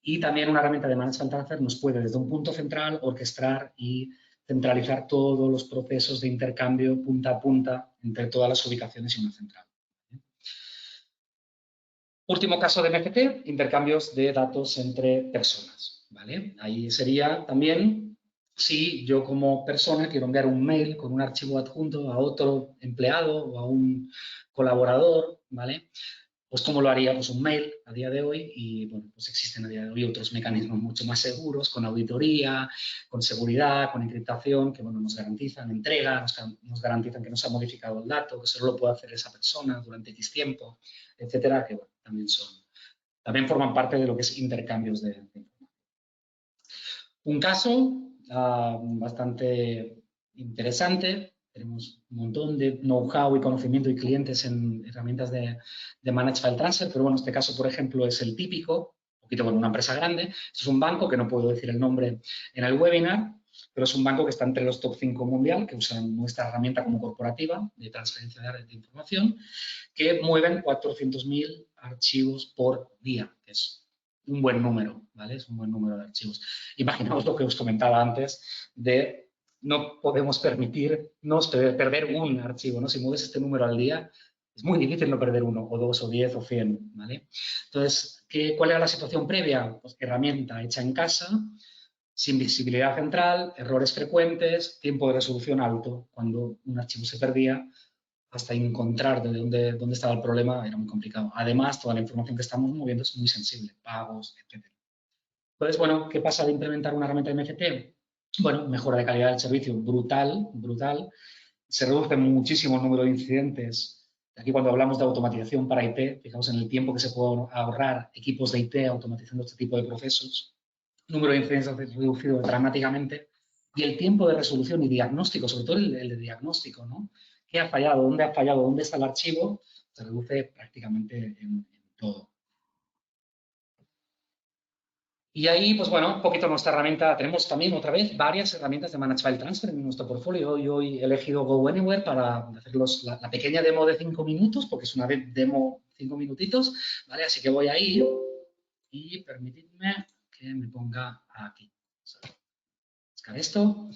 Y también una herramienta de Managed File Transfer nos puede, desde un punto central, orquestar y centralizar todos los procesos de intercambio punta a punta entre todas las ubicaciones y una central. Último caso de MFT, intercambios de datos entre personas, ¿vale? Ahí sería también si yo como persona quiero enviar un mail con un archivo adjunto a otro empleado o a un colaborador, ¿vale? Pues ¿cómo lo haría? Pues un mail a día de hoy y, bueno, pues existen a día de hoy otros mecanismos mucho más seguros, con auditoría, con seguridad, con encriptación, que, bueno, nos garantizan entrega, nos garantizan que no se ha modificado el dato, que solo lo puede hacer esa persona durante X tiempo, etcétera, que, bueno, también forman parte de lo que es intercambios de información. Un caso bastante interesante. Tenemos un montón de know-how y conocimiento y clientes en herramientas de Managed File Transfer, pero, bueno, este caso, por ejemplo, es el típico, un poquito con una empresa grande. Esto es un banco, que no puedo decir el nombre en el webinar, pero es un banco que está entre los top 5 mundial, que usan nuestra herramienta como corporativa de transferencia de información, que mueven 400.000 archivos por día, que es un buen número, ¿vale? Es un buen número de archivos. Imaginaos lo que os comentaba antes de no podemos permitirnos perder un archivo, ¿no? Si mueves este número al día, es muy difícil no perder uno, o dos, o 10, o 100, ¿vale? Entonces, ¿cuál era la situación previa? Pues herramienta hecha en casa, sin visibilidad central, errores frecuentes, tiempo de resolución alto. Cuando un archivo se perdía, hasta encontrar dónde estaba el problema era muy complicado. Además, toda la información que estamos moviendo es muy sensible, pagos, etc. Entonces, bueno, ¿qué pasa de implementar una herramienta de MFT? Bueno, mejora de calidad del servicio brutal. Se reduce muchísimo el número de incidentes. Aquí, cuando hablamos de automatización para IT, fijaos en el tiempo que se puede ahorrar equipos de IT automatizando este tipo de procesos. El número de incidencias reducido dramáticamente. Y el tiempo de resolución y diagnóstico, sobre todo el de diagnóstico, ¿no? ¿Qué ha fallado? ¿Dónde ha fallado? ¿Dónde está el archivo? Se reduce prácticamente en todo. Y ahí, pues bueno, un poquito nuestra herramienta. Tenemos también otra vez varias herramientas de Managed File Transfer en nuestro portfolio. Hoy he elegido Go Anywhere para hacer la pequeña demo de 5 minutos, porque es una demo 5 minutitos, ¿vale? Así que voy a ir y permitidme que me ponga aquí. Buscar esto.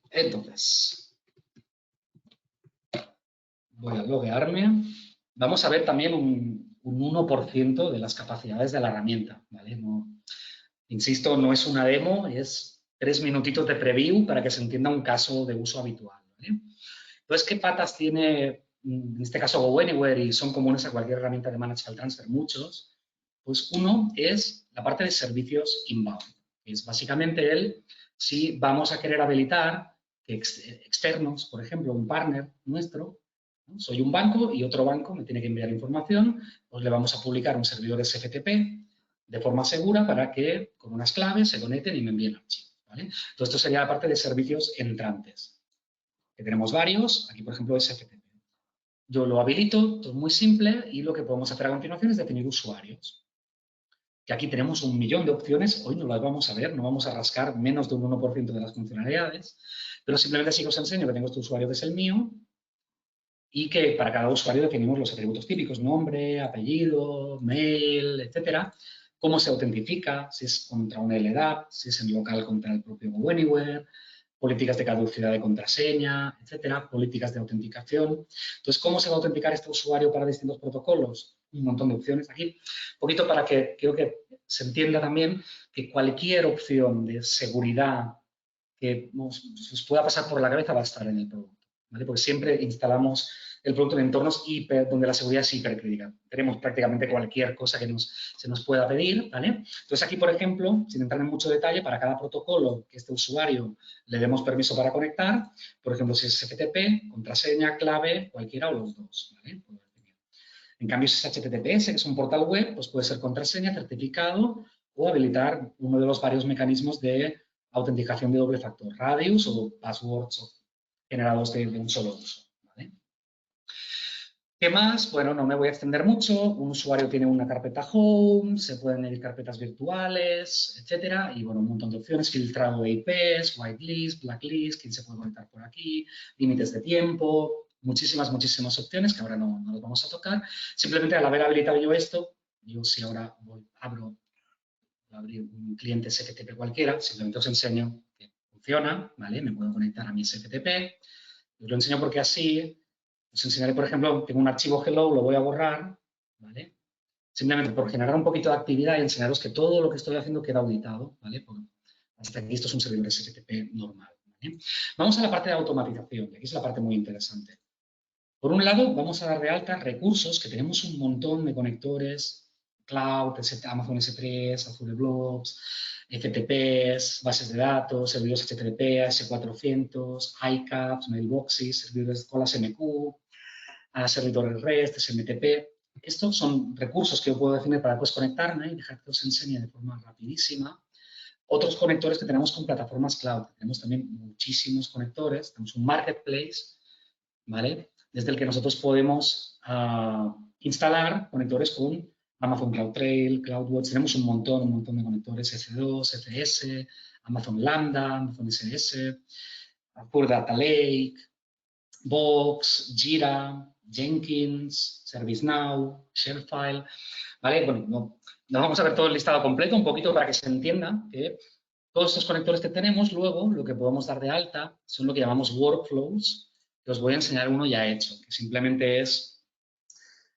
Entonces, voy a loguearme. Vamos a ver también un 1% de las capacidades de la herramienta, ¿vale? No, insisto, no es una demo, es 3 minutitos de preview para que se entienda un caso de uso habitual, ¿vale? Entonces, ¿qué patas tiene, en este caso, Go Anywhere y son comunes a cualquier herramienta de Managed File Transfer? Muchos. Pues uno es la parte de servicios inbound, que es básicamente si vamos a querer habilitar que externos, por ejemplo, un partner nuestro, ¿no? Soy un banco y otro banco me tiene que enviar información, pues le vamos a publicar un servidor SFTP de forma segura para que con unas claves se conecten y me envíen archivos, ¿vale? Entonces, esto sería la parte de servicios entrantes, que tenemos varios, aquí por ejemplo SFTP. Yo lo habilito, todo es muy simple, y lo que podemos hacer a continuación es definir usuarios. Que aquí tenemos 1.000.000 de opciones, hoy no las vamos a ver, no vamos a rascar menos de un 1% de las funcionalidades, pero simplemente así que os enseño que tengo este usuario que es el mío y que para cada usuario definimos los atributos típicos, nombre, apellido, mail, etcétera, cómo se autentifica, si es contra una LDAP, si es en local contra el propio Go Anywhere, políticas de caducidad de contraseña, etcétera, políticas de autenticación. Entonces, ¿cómo se va a autenticar este usuario para distintos protocolos? Un montón de opciones aquí. Un poquito para que creo que se entienda también que cualquier opción de seguridad que os pueda pasar por la cabeza va a estar en el producto, ¿vale? Porque siempre instalamos el producto en entornos donde la seguridad es hipercrítica. Tenemos prácticamente cualquier cosa que se nos pueda pedir, ¿vale? Entonces aquí, por ejemplo, sin entrar en mucho detalle, para cada protocolo que este usuario le demos permiso para conectar, por ejemplo, si es FTP, contraseña, clave, cualquiera o los dos, ¿vale? En cambio, si es HTTPS, que es un portal web, pues puede ser contraseña, certificado o habilitar uno de los varios mecanismos de autenticación de doble factor, Radius o passwords generados de un solo uso, ¿vale? ¿Qué más? Bueno, no me voy a extender mucho. Un usuario tiene una carpeta home, se pueden añadir carpetas virtuales, etcétera. Y bueno, un montón de opciones, filtrado de IPs, whitelist, blacklist, quién se puede conectar por aquí, límites de tiempo, muchísimas opciones que ahora no los vamos a tocar. Simplemente al haber habilitado yo esto, yo si ahora abro abrir un cliente SFTP cualquiera, simplemente os enseño que funciona, ¿vale? Me puedo conectar a mi SFTP. Os lo enseño porque así os enseñaré, por ejemplo, tengo un archivo hello, lo voy a borrar, ¿vale? Simplemente por generar un poquito de actividad y enseñaros que todo lo que estoy haciendo queda auditado, ¿vale? Porque hasta aquí esto es un servidor SFTP normal, ¿vale? Vamos a la parte de automatización, que aquí es la parte muy interesante. Por un lado, vamos a dar de alta recursos, que tenemos un montón de conectores, Cloud, Amazon S3, Azure Blobs, FTPs, bases de datos, servidores HTTP, S400, iCaps, mailboxes, servidores de colas MQ, servidores REST, SMTP. Estos son recursos que yo puedo definir para después conectarme y dejar que os enseñe de forma rapidísima. Otros conectores que tenemos con plataformas cloud. Tenemos también muchísimos conectores. Tenemos un marketplace, ¿vale? Desde el que nosotros podemos instalar conectores con Amazon CloudTrail, CloudWatch. Tenemos un montón de conectores, S2, FS, Amazon Lambda, Amazon SS, Azure Data Lake, Box, Jira, Jenkins, ServiceNow, ShareFile, ¿vale? Bueno, no vamos a ver todo el listado completo, un poquito para que se entienda que todos estos conectores que tenemos, luego lo que podemos dar de alta son lo que llamamos workflows, que os voy a enseñar uno ya hecho, que simplemente es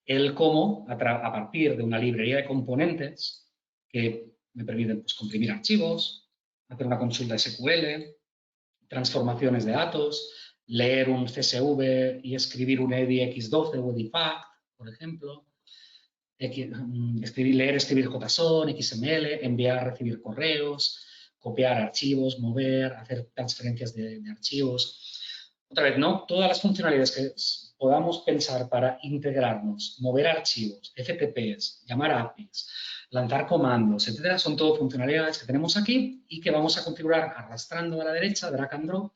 el cómo, a partir de una librería de componentes que me permiten pues, comprimir archivos, hacer una consulta SQL, transformaciones de datos, leer un CSV y escribir un EDX12 o EDIFACT, por ejemplo, escribir JSON, XML, enviar, recibir correos, copiar archivos, mover, hacer transferencias de archivos. Otra vez, ¿no? Todas las funcionalidades que podamos pensar para integrarnos, mover archivos, FTPs, llamar APIs, lanzar comandos, etcétera, son todo funcionalidades que tenemos aquí y que vamos a configurar arrastrando a la derecha, drag and drop,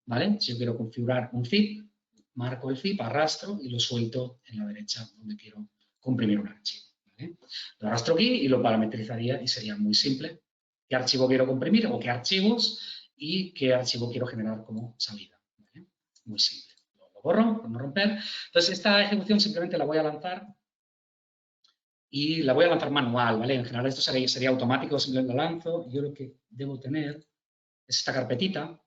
¿vale? Si yo quiero configurar un zip, marco el zip, arrastro y lo suelto en la derecha donde quiero comprimir un archivo, ¿vale? Lo arrastro aquí y lo parametrizaría y sería muy simple. qué archivo quiero comprimir o qué archivos y qué archivo quiero generar como salida. ¿Vale? Muy simple. Lo borro por no romper. Entonces, esta ejecución simplemente la voy a lanzar y la voy a lanzar manual, ¿vale? En general esto sería automático, simplemente lo lanzo. Yo lo que debo tener es esta carpetita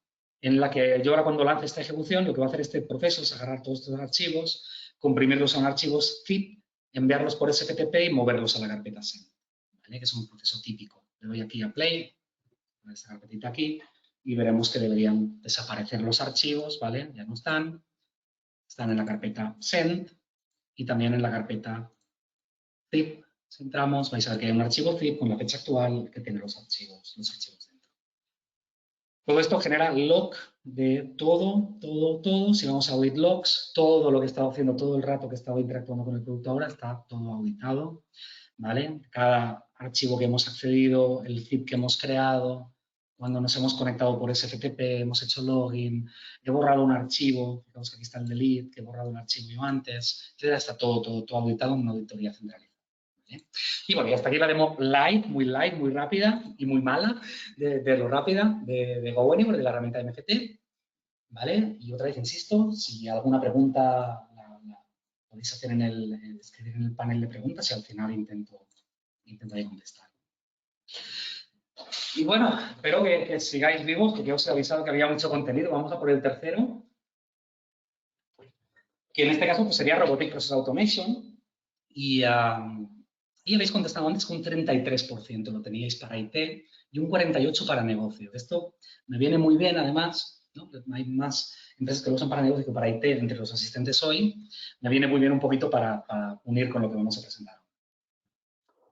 en la que yo ahora cuando lance esta ejecución, lo que va a hacer este proceso es agarrar todos estos archivos, comprimirlos a un archivos zip, enviarlos por SFTP y moverlos a la carpeta send, ¿vale? Que es un proceso típico. Le doy aquí a play, con esta carpetita aquí, y veremos que deberían desaparecer los archivos, ¿vale? Ya no están en la carpeta send y también en la carpeta zip. Si entramos, vais a ver que hay un archivo zip con la fecha actual que tiene los archivos dentro. Todo esto genera log de todo. Si vamos a audit logs, todo lo que he estado haciendo todo el rato que he estado interactuando con el producto ahora está todo auditado, ¿vale? Cada archivo que hemos accedido, el zip que hemos creado, cuando nos hemos conectado por SFTP, hemos hecho login, he borrado un archivo, fijaos que aquí está el delete, que he borrado un archivo yo antes, etcétera, está todo auditado en una auditoría centralizada. ¿Vale? Y bueno, y hasta aquí la demo light, muy rápida y muy mala de lo rápida de GoAnywhere, de la herramienta de MFT. ¿Vale? Y otra vez insisto, si alguna pregunta la podéis hacer escribir en el panel de preguntas y al final intentaré contestar. Y bueno, espero que sigáis vivos, porque os he avisado que había mucho contenido. Vamos a por el tercero, que en este caso pues, sería Robotic Process Automation. Y habéis contestado antes que un 33% lo teníais para IT y un 48% para negocio. Esto me viene muy bien, además, ¿no? Hay más empresas que lo usan para negocio que para IT entre los asistentes hoy. Me viene muy bien un poquito para unir con lo que vamos a presentar.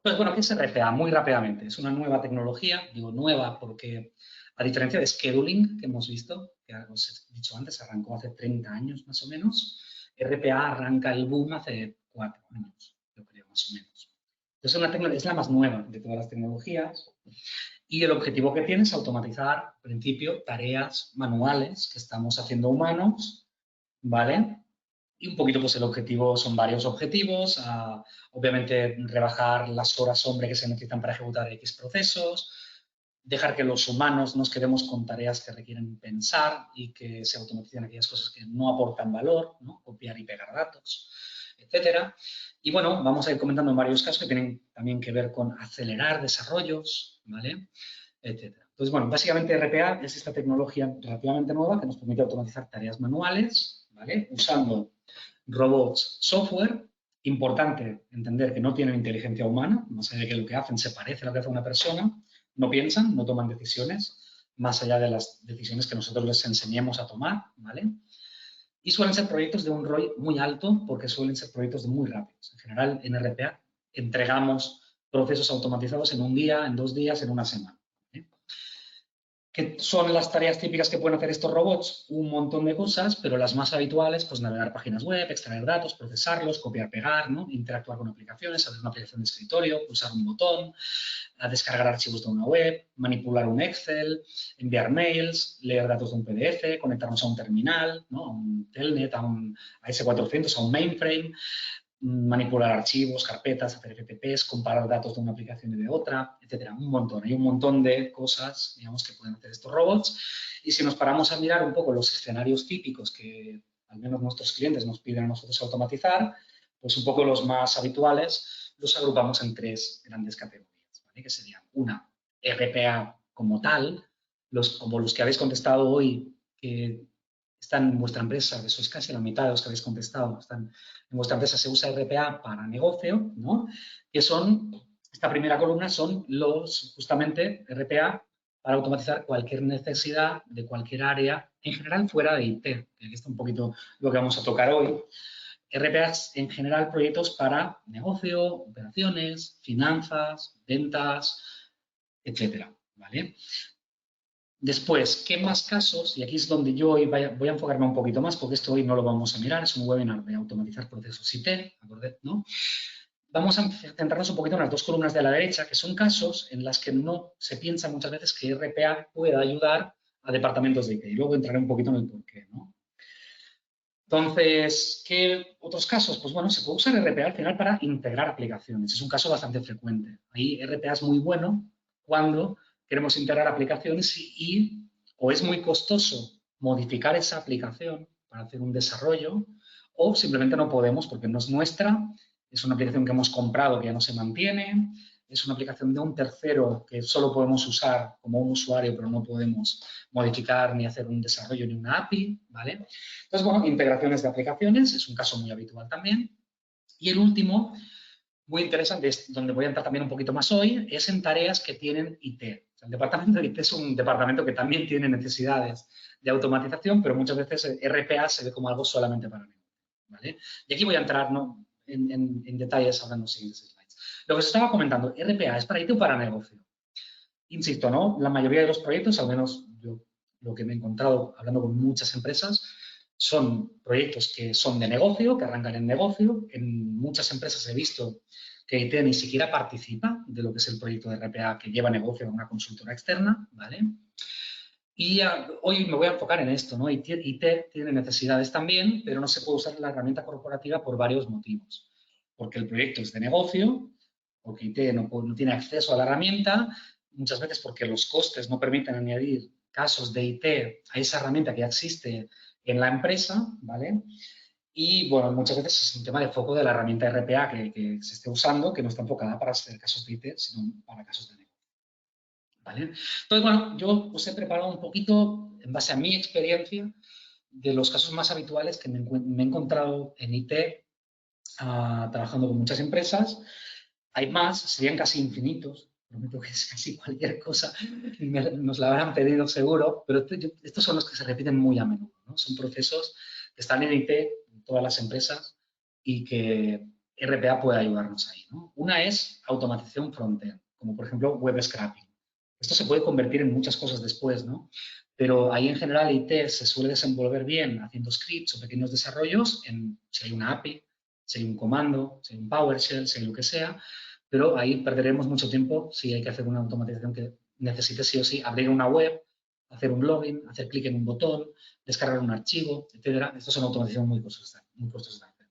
Pues bueno, ¿qué es RPA? Muy rápidamente. Es una nueva tecnología, digo nueva porque a diferencia de scheduling que hemos visto, que os he dicho antes, arrancó hace 30 años más o menos, RPA arranca el boom hace 4 años, yo creo, más o menos. Entonces es la más nueva de todas las tecnologías y el objetivo que tiene es automatizar, en principio, tareas manuales que estamos haciendo humanos, ¿vale? Y un poquito, pues el objetivo, son varios objetivos, obviamente rebajar las horas hombre que se necesitan para ejecutar X procesos, dejar que los humanos nos quedemos con tareas que requieren pensar y que se automaticen aquellas cosas que no aportan valor, ¿no? Copiar y pegar datos, etcétera. Y bueno, vamos a ir comentando en varios casos que tienen también que ver con acelerar desarrollos, ¿vale? Etcétera. Entonces, bueno, básicamente RPA es esta tecnología relativamente nueva que nos permite automatizar tareas manuales, ¿vale? Usando robots software. Importante entender que no tienen inteligencia humana, más allá de que lo que hacen se parece a lo que hace una persona, no piensan, no toman decisiones, más allá de las decisiones que nosotros les enseñemos a tomar, ¿vale? Y suelen ser proyectos de un ROI muy alto porque suelen ser proyectos de muy rápidos. En general, en RPA entregamos procesos automatizados en un día, en 2 días, en una semana. ¿Qué son las tareas típicas que pueden hacer estos robots? Un montón de cosas, pero las más habituales, pues navegar páginas web, extraer datos, procesarlos, copiar, pegar, ¿no? Interactuar con aplicaciones, abrir una aplicación de escritorio, pulsar un botón, descargar archivos de una web, manipular un Excel, enviar mails, leer datos de un PDF, conectarnos a un terminal, ¿no? A un telnet, a S400, a un mainframe, manipular archivos, carpetas, hacer FTPs, comparar datos de una aplicación y de otra, etcétera. Un montón. Hay un montón de cosas, digamos, que pueden hacer estos robots. Y si nos paramos a mirar un poco los escenarios típicos que al menos nuestros clientes nos piden a nosotros automatizar, pues un poco los más habituales los agrupamos en 3 grandes categorías, ¿vale? Que serían una, RPA como tal, como los que habéis contestado hoy, que están en vuestra empresa, que sois casi la mitad de los que habéis contestado, están en vuestra empresa, se usa RPA para negocio, ¿no? Que son, esta primera columna son justamente, RPA para automatizar cualquier necesidad de cualquier área, en general fuera de IT, que aquí está un poquito lo que vamos a tocar hoy. RPA en general proyectos para negocio, operaciones, finanzas, ventas, etcétera, ¿vale? Después, ¿qué más casos? Y aquí es donde yo voy a enfocarme un poquito más, porque esto hoy no lo vamos a mirar, es un webinar de automatizar procesos IT, ¿no? Vamos a centrarnos un poquito en las 2 columnas de la derecha, que son casos en las que no se piensa muchas veces que RPA pueda ayudar a departamentos de IT. Y luego entraré un poquito en el porqué, ¿no? Entonces, ¿qué otros casos? Pues bueno, se puede usar RPA al final para integrar aplicaciones. Es un caso bastante frecuente. Ahí RPA es muy bueno cuando queremos integrar aplicaciones o es muy costoso modificar esa aplicación para hacer un desarrollo, o simplemente no podemos porque no es nuestra, es una aplicación que hemos comprado que ya no se mantiene, es una aplicación de un tercero que solo podemos usar como un usuario, pero no podemos modificar ni hacer un desarrollo ni una API, ¿vale? Entonces, bueno, integraciones de aplicaciones es un caso muy habitual también. Y el último, muy interesante, es donde voy a entrar también un poquito más hoy, es en tareas que tienen IT. El departamento de IT es un departamento que también tiene necesidades de automatización, pero muchas veces RPA se ve como algo solamente para negocio, ¿vale? Y aquí voy a entrar, ¿no?, en detalles ahora en los siguientes slides. Lo que os estaba comentando, ¿RPA es para IT o para negocio? Insisto, ¿no? La mayoría de los proyectos, al menos yo lo que me he encontrado hablando con muchas empresas, son proyectos que son de negocio, que arrancan en negocio. En muchas empresas he visto que IT ni siquiera participa de lo que es el proyecto de RPA que lleva negocio a una consultora externa, ¿vale? Y hoy me voy a enfocar en esto, ¿no? IT tiene necesidades también, pero no se puede usar la herramienta corporativa por varios motivos. Porque el proyecto es de negocio, porque IT no tiene acceso a la herramienta, muchas veces porque los costes no permiten añadir casos de IT a esa herramienta que ya existe en la empresa, ¿vale? Y, bueno, muchas veces es un tema de foco de la herramienta RPA que se esté usando, que no está enfocada para hacer casos de IT, sino para casos de negocio. ¿Vale? Entonces, bueno, yo os he preparado un poquito, en base a mi experiencia, de los casos más habituales que me he encontrado en IT, trabajando con muchas empresas. Hay más, serían casi infinitos, prometo que es casi cualquier cosa, nos la habrán pedido seguro, pero estos son los que se repiten muy a menudo, ¿no? Son procesos que están en IT, en todas las empresas, y que RPA puede ayudarnos ahí, ¿no? Una es automatización front-end, como por ejemplo web scraping. Esto se puede convertir en muchas cosas después, ¿no? Pero ahí en general IT se suele desenvolver bien haciendo scripts o pequeños desarrollos si hay una API, si hay un comando, si hay un PowerShell, si hay lo que sea, pero ahí perderemos mucho tiempo si hay que hacer una automatización que necesite sí o sí abrir una web, hacer un login, hacer clic en un botón, descargar un archivo, etcétera. Esto es una automatización muy costosa de hacer.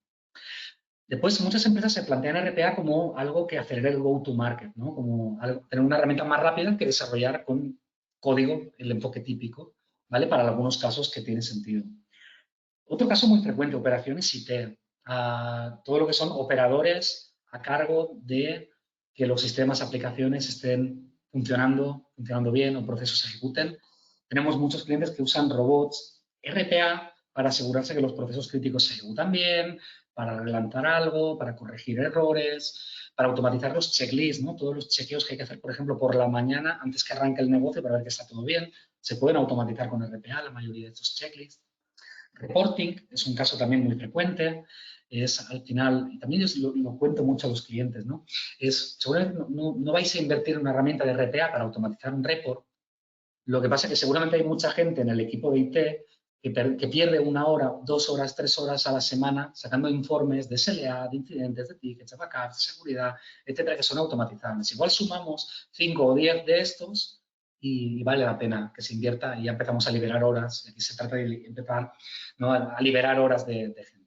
Después, muchas empresas se plantean RPA como algo que acelere el go-to-market, ¿no? Como tener una herramienta más rápida que desarrollar con código, el enfoque típico, ¿vale? Para algunos casos que tiene sentido. Otro caso muy frecuente, operaciones IT. Todo lo que son operadores a cargo de que los sistemas, aplicaciones estén funcionando bien o procesos se ejecuten. Tenemos muchos clientes que usan robots RPA para asegurarse que los procesos críticos se ejecutan bien, para adelantar algo, para corregir errores, para automatizar los checklists, ¿no? Todos los chequeos que hay que hacer, por ejemplo, por la mañana antes que arranque el negocio para ver que está todo bien, se pueden automatizar con RPA la mayoría de estos checklists. Reporting es un caso también muy frecuente, es al final, y también yo lo cuento mucho a los clientes, ¿no? Seguramente no vais a invertir en una herramienta de RPA para automatizar un report. Lo que pasa es que seguramente hay mucha gente en el equipo de IT que pierde 1 hora, 2 horas, 3 horas a la semana sacando informes de SLA, de incidentes, de tickets, de backups, de seguridad, etcétera, que son automatizables. Igual sumamos 5 o 10 de estos y vale la pena que se invierta y ya empezamos a liberar horas. Aquí se trata de empezar, ¿no?, a liberar horas de gente.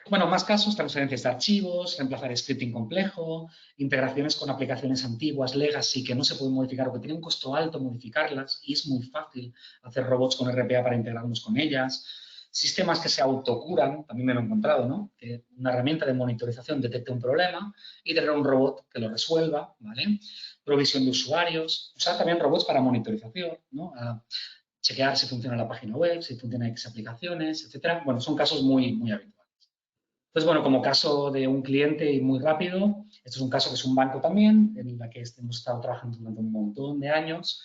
Bueno, más casos, transferencias de archivos, reemplazar scripting complejo, integraciones con aplicaciones antiguas, legacy, que no se pueden modificar o que tiene un costo alto modificarlas y es muy fácil hacer robots con RPA para integrarnos con ellas. Sistemas que se autocuran, también me lo he encontrado, ¿no? Que una herramienta de monitorización detecte un problema y tener un robot que lo resuelva, ¿vale? Provisión de usuarios, usar también robots para monitorización, ¿no? Chequear si funciona la página web, si funcionan X aplicaciones, etcétera. Bueno, son casos muy, muy habituales. Entonces, bueno, como caso de un cliente y muy rápido, esto es un caso que es un banco también, en la que hemos estado trabajando durante un montón de años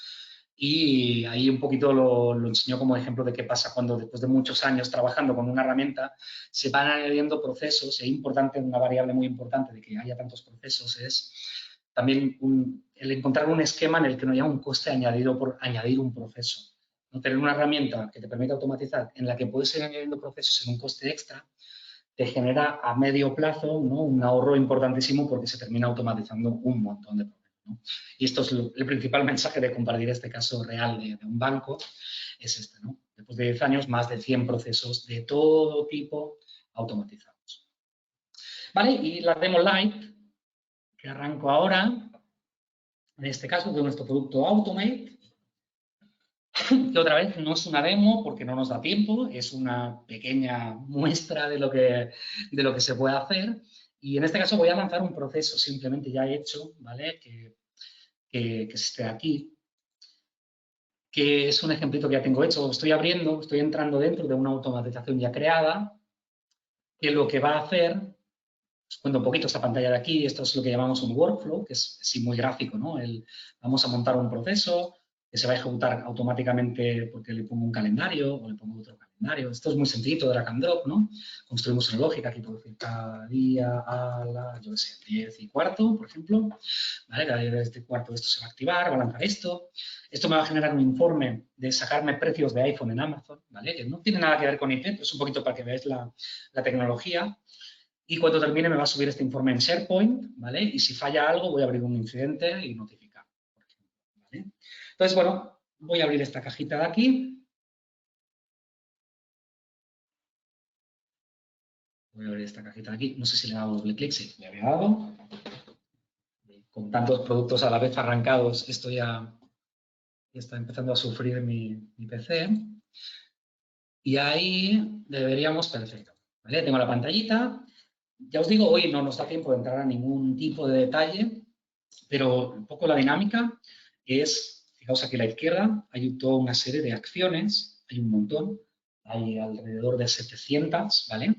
y ahí un poquito lo enseñó como ejemplo de qué pasa cuando después de muchos años trabajando con una herramienta se van añadiendo procesos. Y es importante, una variable muy importante de que haya tantos procesos es también el encontrar un esquema en el que no haya un coste añadido por añadir un proceso. ¿No? Tener una herramienta que te permita automatizar en la que puedes ir añadiendo procesos en un coste extra te genera a medio plazo, ¿no?, un ahorro importantísimo porque se termina automatizando un montón de problemas, ¿no? Y esto es el principal mensaje de compartir este caso real de un banco, es este, ¿no? Después de 10 años, más de 100 procesos de todo tipo automatizados. ¿Vale? Y la demo light, que arranco ahora, En este caso tengo nuestro producto Automate, que otra vez no es una demo porque no nos da tiempo, es una pequeña muestra de lo que se puede hacer. Y en este caso voy a lanzar un proceso simplemente ya hecho, ¿vale? Que esté aquí, que es un ejemplito que ya tengo hecho. Estoy entrando dentro de una automatización ya creada, que lo que va a hacer, os cuento un poquito esta pantalla de aquí, esto es lo que llamamos un workflow, que es así muy gráfico, ¿no? Vamos a montar un proceso que se va a ejecutar automáticamente porque le pongo un calendario o le pongo otro calendario. Esto es muy sencillo, drag and drop, ¿no? Construimos una lógica, aquí puedo decir cada día a la, yo qué sé, 10:15, por ejemplo, ¿vale? Cada día de este cuarto esto se va a activar, va a lanzar esto. Esto me va a generar un informe de sacarme precios de iPhone en Amazon, ¿vale? Que no tiene nada que ver con IP, pero es un poquito para que veáis la tecnología. Y cuando termine me va a subir este informe en SharePoint, ¿vale? Y si falla algo voy a abrir un incidente y notificar, por ejemplo, ¿vale? Entonces, bueno, voy a abrir esta cajita de aquí. Voy a abrir esta cajita de aquí. No sé si le he dado doble clic. Sí, le había dado. Con tantos productos a la vez arrancados, esto ya está empezando a sufrir mi PC. Y ahí deberíamos, perfecto, ¿vale? Tengo la pantallita. Ya os digo, hoy no nos da tiempo de entrar a ningún tipo de detalle, pero un poco la dinámica es, fijaos aquí a la izquierda, hay toda una serie de acciones, hay un montón, hay alrededor de 700, ¿vale?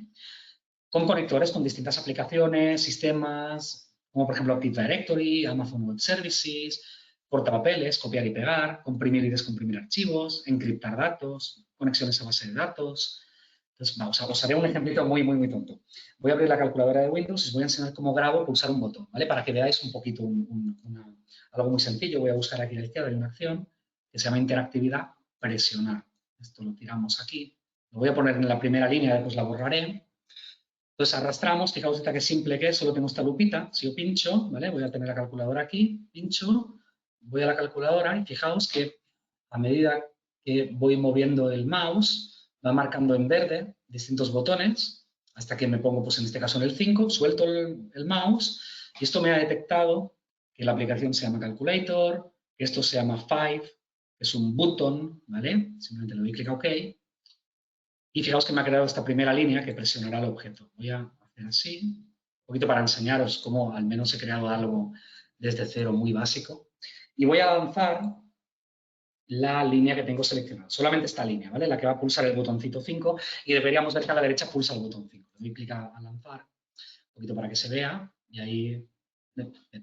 Con conectores con distintas aplicaciones, sistemas, como por ejemplo Active Directory, Amazon Web Services, portapapeles, copiar y pegar, comprimir y descomprimir archivos, encriptar datos, conexiones a base de datos. Entonces, os haré un ejemplito muy, muy, muy tonto. Voy a abrir la calculadora de Windows y os voy a enseñar cómo grabo pulsar un botón, ¿vale? Para que veáis un poquito algo muy sencillo. Voy a buscar aquí a la izquierda, hay una acción que se llama interactividad, presionar. Esto lo tiramos aquí. Lo voy a poner en la primera línea, después la borraré. Entonces arrastramos, fijaos esta que simple que es, solo tengo esta lupita. Si yo pincho, ¿vale? Voy a tener la calculadora aquí, pincho, voy a la calculadora y fijaos que a medida que voy moviendo el mouse, va marcando en verde distintos botones, hasta que me pongo, pues en este caso en el 5, suelto el mouse y esto me ha detectado que la aplicación se llama Calculator, que esto se llama Five, que es un button, ¿vale? Simplemente le doy clic a OK. Y fijaos que me ha creado esta primera línea que presionará el objeto. Voy a hacer así, un poquito para enseñaros cómo al menos he creado algo desde cero muy básico. Y voy a lanzar la línea que tengo seleccionada. Solamente esta línea, ¿vale? La que va a pulsar el botoncito 5 y deberíamos ver que a la derecha pulsa el botón 5. Le doy clic a lanzar, un poquito para que se vea y ahí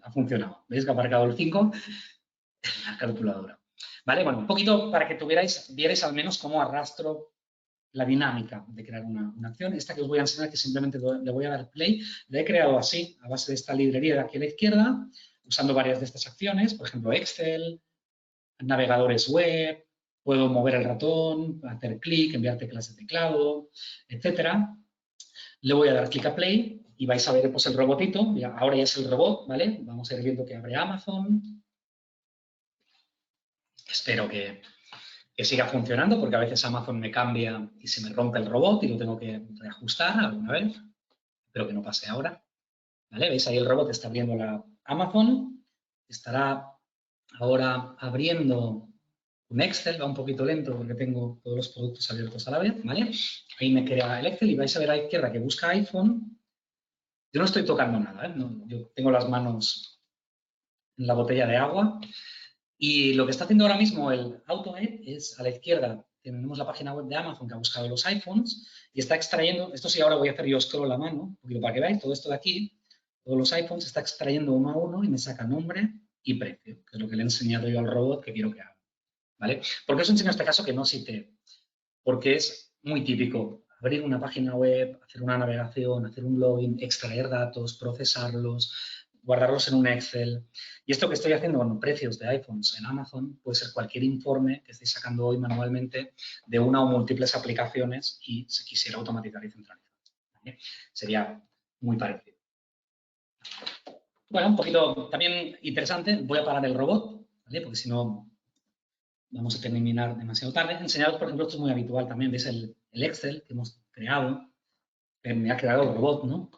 ha funcionado. ¿Veis que ha marcado el 5 en la calculadora? ¿Vale? Bueno, un poquito para que vierais al menos cómo arrastro la dinámica de crear una acción. Esta que os voy a enseñar, que simplemente le voy a dar play, la he creado así, a base de esta librería de aquí a la izquierda, usando varias de estas acciones, por ejemplo, Excel, navegadores web, puedo mover el ratón, hacer clic, enviar teclas de teclado, etcétera. Le voy a dar clic a play y vais a ver pues, el robotito. Ahora ya es el robot, ¿vale? Vamos a ir viendo que abre Amazon. Espero que siga funcionando, porque a veces Amazon me cambia y se me rompe el robot y lo tengo que reajustar alguna vez. Espero que no pase ahora. ¿Vale? ¿Veis? Ahí el robot está abriendo la Amazon. Estará ahora abriendo un Excel. Va un poquito lento porque tengo todos los productos abiertos a la vez. ¿Vale? Ahí me crea el Excel y vais a ver a la izquierda que busca iPhone. Yo no estoy tocando nada. ¿eh? No, yo tengo las manos en la botella de agua. Y lo que está haciendo ahora mismo el Automate es a la izquierda tenemos la página web de Amazon que ha buscado los iPhones y está extrayendo, esto sí ahora voy a hacer yo scroll a mano, un poquito para que veáis, todo esto de aquí, todos los iPhones está extrayendo uno a uno y me saca nombre y precio, que es lo que le he enseñado yo al robot que quiero que haga. ¿Vale? ¿Por qué os enseño este caso que no cité? Porque es muy típico abrir una página web, hacer una navegación, hacer un login, extraer datos, procesarlos, guardarlos en un Excel. Y esto que estoy haciendo con precios de iPhones en Amazon puede ser cualquier informe que estéis sacando hoy manualmente de una o múltiples aplicaciones y se quisiera automatizar y centralizar. ¿Vale? Sería muy parecido. Bueno, un poquito también interesante. Voy a parar el robot, ¿vale? Porque si no vamos a terminar demasiado tarde. Enseñaros, por ejemplo, esto es muy habitual también. ¿Veis el Excel que hemos creado? Me ha creado el robot, ¿no?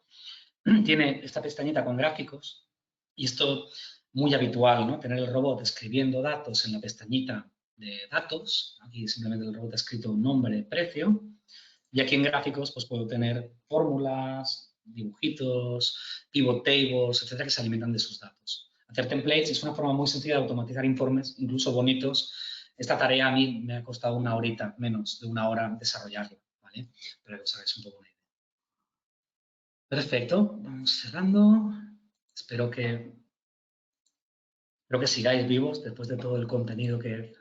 Tiene esta pestañita con gráficos y esto muy habitual, ¿no? Tener el robot escribiendo datos en la pestañita de datos. Aquí simplemente el robot ha escrito nombre, precio. Y aquí en gráficos pues puedo tener fórmulas, dibujitos, pivot tables, etcétera, que se alimentan de sus datos. Hacer templates es una forma muy sencilla de automatizar informes, incluso bonitos. Esta tarea a mí me ha costado una horita, menos de una hora desarrollarla, ¿vale? Para que os hagáis un poco una idea. Perfecto, vamos cerrando. Espero que sigáis vivos después de todo el contenido que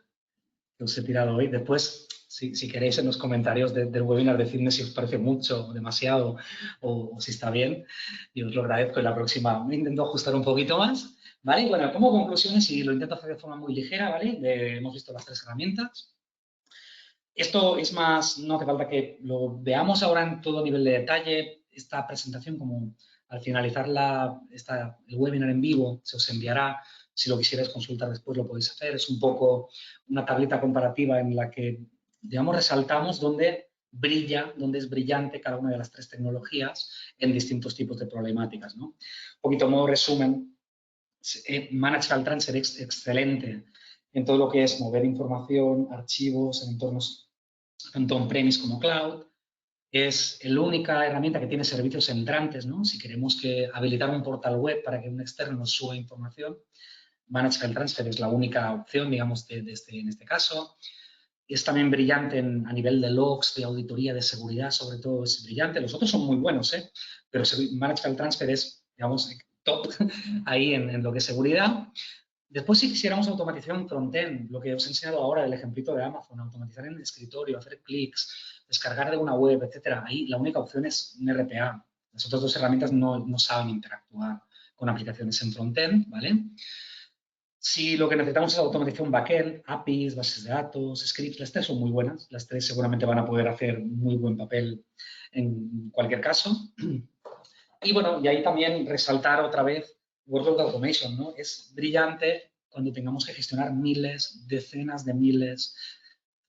os he tirado hoy. Después, si queréis en los comentarios del webinar, decidme si os parece mucho o demasiado o si está bien. Y os lo agradezco. En la próxima me intento ajustar un poquito más. ¿Vale? Y bueno, como conclusiones, y lo intento hacer de forma muy ligera, ¿vale? Hemos visto las 3 herramientas. Esto es más, no hace falta que lo veamos ahora en todo nivel de detalle. Esta presentación, como al finalizar el webinar en vivo, se os enviará. Si lo quisierais consultar después, lo podéis hacer. Es un poco una tableta comparativa en la que, digamos, resaltamos dónde brilla, dónde es brillante cada una de las 3 tecnologías en distintos tipos de problemáticas, ¿no? Un poquito modo resumen. Manage File Transfer es excelente en todo lo que es mover información, archivos en entornos tanto on-premise como cloud. Es la única herramienta que tiene servicios entrantes, ¿no? Si queremos habilitar un portal web para que un externo nos suba información, Manage File Transfer es la única opción, digamos, en este caso. Es también brillante a nivel de logs, de auditoría, de seguridad, sobre todo es brillante. Los otros son muy buenos, ¿eh? Pero Manage File Transfer es, digamos, top ahí en lo que es seguridad. Después, si quisiéramos automatización front-end, lo que os he enseñado ahora, el ejemplito de Amazon, automatizar en el escritorio, hacer clics, descargar de una web, etcétera, ahí la única opción es un RPA. Las otras 2 herramientas no saben interactuar con aplicaciones en front-end, ¿vale? Si lo que necesitamos es automatización backend, APIs, bases de datos, scripts, las 3 son muy buenas. Las 3 seguramente van a poder hacer muy buen papel en cualquier caso. Y bueno, y ahí también resaltar otra vez Workload Automation, ¿no? Es brillante cuando tengamos que gestionar miles, decenas de miles,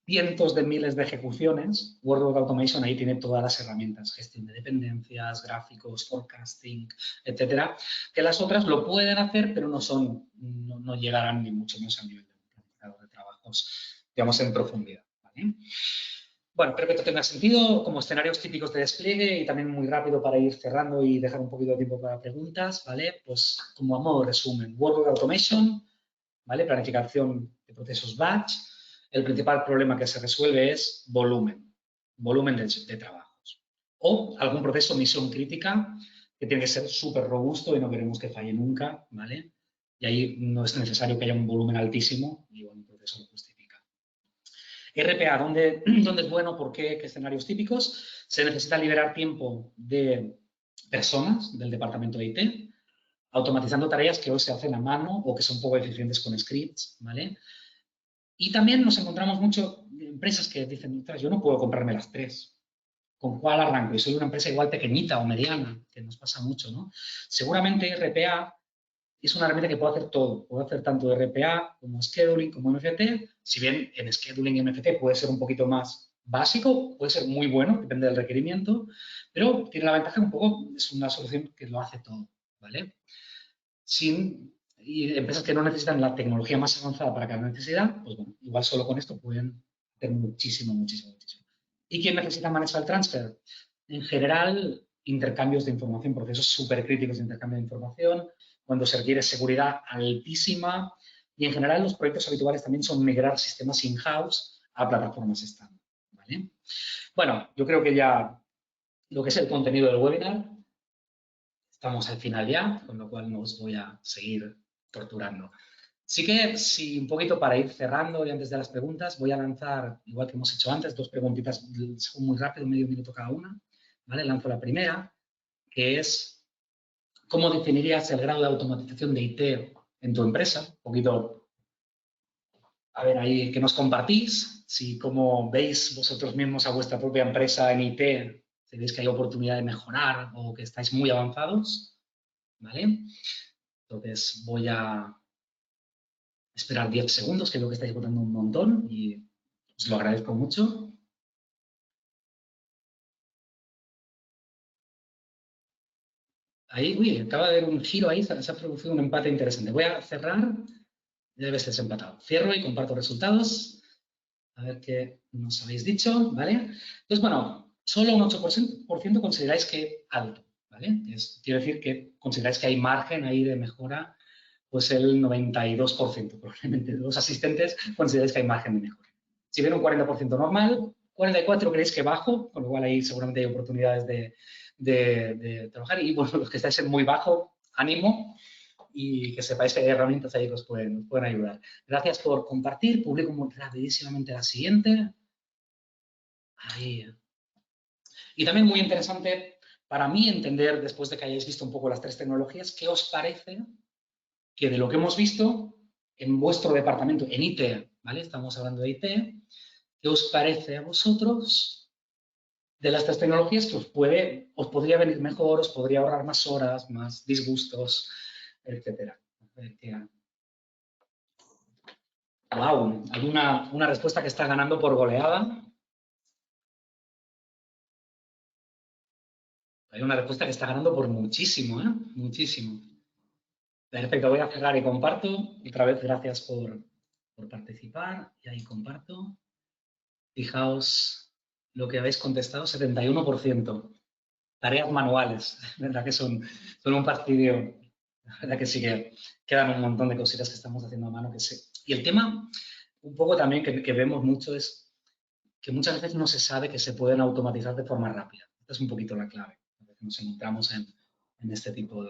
cientos de miles de ejecuciones. Workload Automation ahí tiene todas las herramientas, gestión de dependencias, gráficos, forecasting, etcétera, que las otras lo pueden hacer, pero no llegarán ni mucho menos al nivel de un planificador de trabajos, digamos, en profundidad, ¿vale? Bueno, creo que esto tenga sentido como escenarios típicos de despliegue y también muy rápido para ir cerrando y dejar un poquito de tiempo para preguntas, ¿vale? Pues como a modo de resumen, Workload Automation, ¿vale? Planificación de procesos batch. El principal problema que se resuelve es volumen de trabajos. O algún proceso misión crítica que tiene que ser súper robusto y no queremos que falle nunca, ¿vale? Y ahí no es necesario que haya un volumen altísimo y bueno, un proceso lo justifica. RPA, ¿dónde es bueno? ¿Por qué? ¿Qué escenarios típicos? Se necesita liberar tiempo de personas del departamento de IT, automatizando tareas que hoy se hacen a mano o que son poco eficientes con scripts, ¿vale? Y también nos encontramos mucho empresas que dicen, yo no puedo comprarme las 3. ¿Con cuál arranco? Y soy una empresa igual pequeñita o mediana, que nos pasa mucho, ¿no? Seguramente RPA es una herramienta que puede hacer todo. Puede hacer tanto RPA como scheduling, como MFT. Si bien en scheduling y MFT puede ser un poquito más básico, puede ser muy bueno, depende del requerimiento, pero tiene la ventaja un poco, es una solución que lo hace todo, ¿vale? Y empresas que no necesitan la tecnología más avanzada para cada necesidad, pues bueno, igual solo con esto pueden hacer muchísimo, muchísimo, muchísimo. ¿Y quién necesita manejar el transfer? En general, intercambios de información, procesos súper críticos de intercambio de información, cuando se requiere seguridad altísima y en general los proyectos habituales también son migrar sistemas in-house a plataformas estándar, ¿vale? Bueno, yo creo que ya lo que es el contenido del webinar estamos al final ya, con lo cual no os voy a seguir torturando. Sí que, si un poquito para ir cerrando y antes de las preguntas, voy a lanzar, igual que hemos hecho antes, 2 preguntitas muy rápido, medio minuto cada una. ¿Vale? Lanzo la primera, que es, ¿cómo definirías el grado de automatización de IT en tu empresa? Un poquito, a ver ahí, que nos compartís, si como veis vosotros mismos a vuestra propia empresa en IT, si veis que hay oportunidad de mejorar o que estáis muy avanzados, ¿vale? Entonces voy a esperar 10 segundos, que veo que estáis votando un montón y os lo agradezco mucho. Ahí, uy, acaba de haber un giro ahí, se ha producido un empate interesante. Voy a cerrar, ya debe estar empatado. Cierro y comparto resultados. A ver qué nos habéis dicho, ¿vale? Entonces, bueno, solo un 8% consideráis que alto, ¿vale? Quiere decir que consideráis que hay margen ahí de mejora, pues el 92% probablemente de los asistentes consideráis que hay margen de mejora. Si viene un 40% normal, 44% creéis que bajo, con lo cual ahí seguramente hay oportunidades de trabajar. Y bueno, los que estáis en muy bajo, ánimo y que sepáis que hay herramientas ahí que os pueden ayudar. Gracias por compartir. Publico muy rapidísimamente la siguiente. Ahí. Y también muy interesante para mí entender, después de que hayáis visto un poco las tres tecnologías, qué os parece que de lo que hemos visto en vuestro departamento, en IT, ¿vale? Estamos hablando de IT, ¿qué os parece a vosotros de las tres tecnologías que os podría venir mejor, os podría ahorrar más horas, más disgustos, etcétera? Wow, hay una respuesta que está ganando por goleada. Hay una respuesta que está ganando por muchísimo, ¿eh? Muchísimo. Perfecto, voy a cerrar y comparto. Otra vez, gracias por participar. Y ahí comparto. Fijaos lo que habéis contestado, 71%. Tareas manuales, ¿verdad que son un fastidio? La verdad que sí que quedan un montón de cositas que estamos haciendo a mano. Y el tema, un poco también que vemos mucho es que muchas veces no se sabe que se pueden automatizar de forma rápida. Esta es un poquito la clave. A veces nos encontramos en este tipo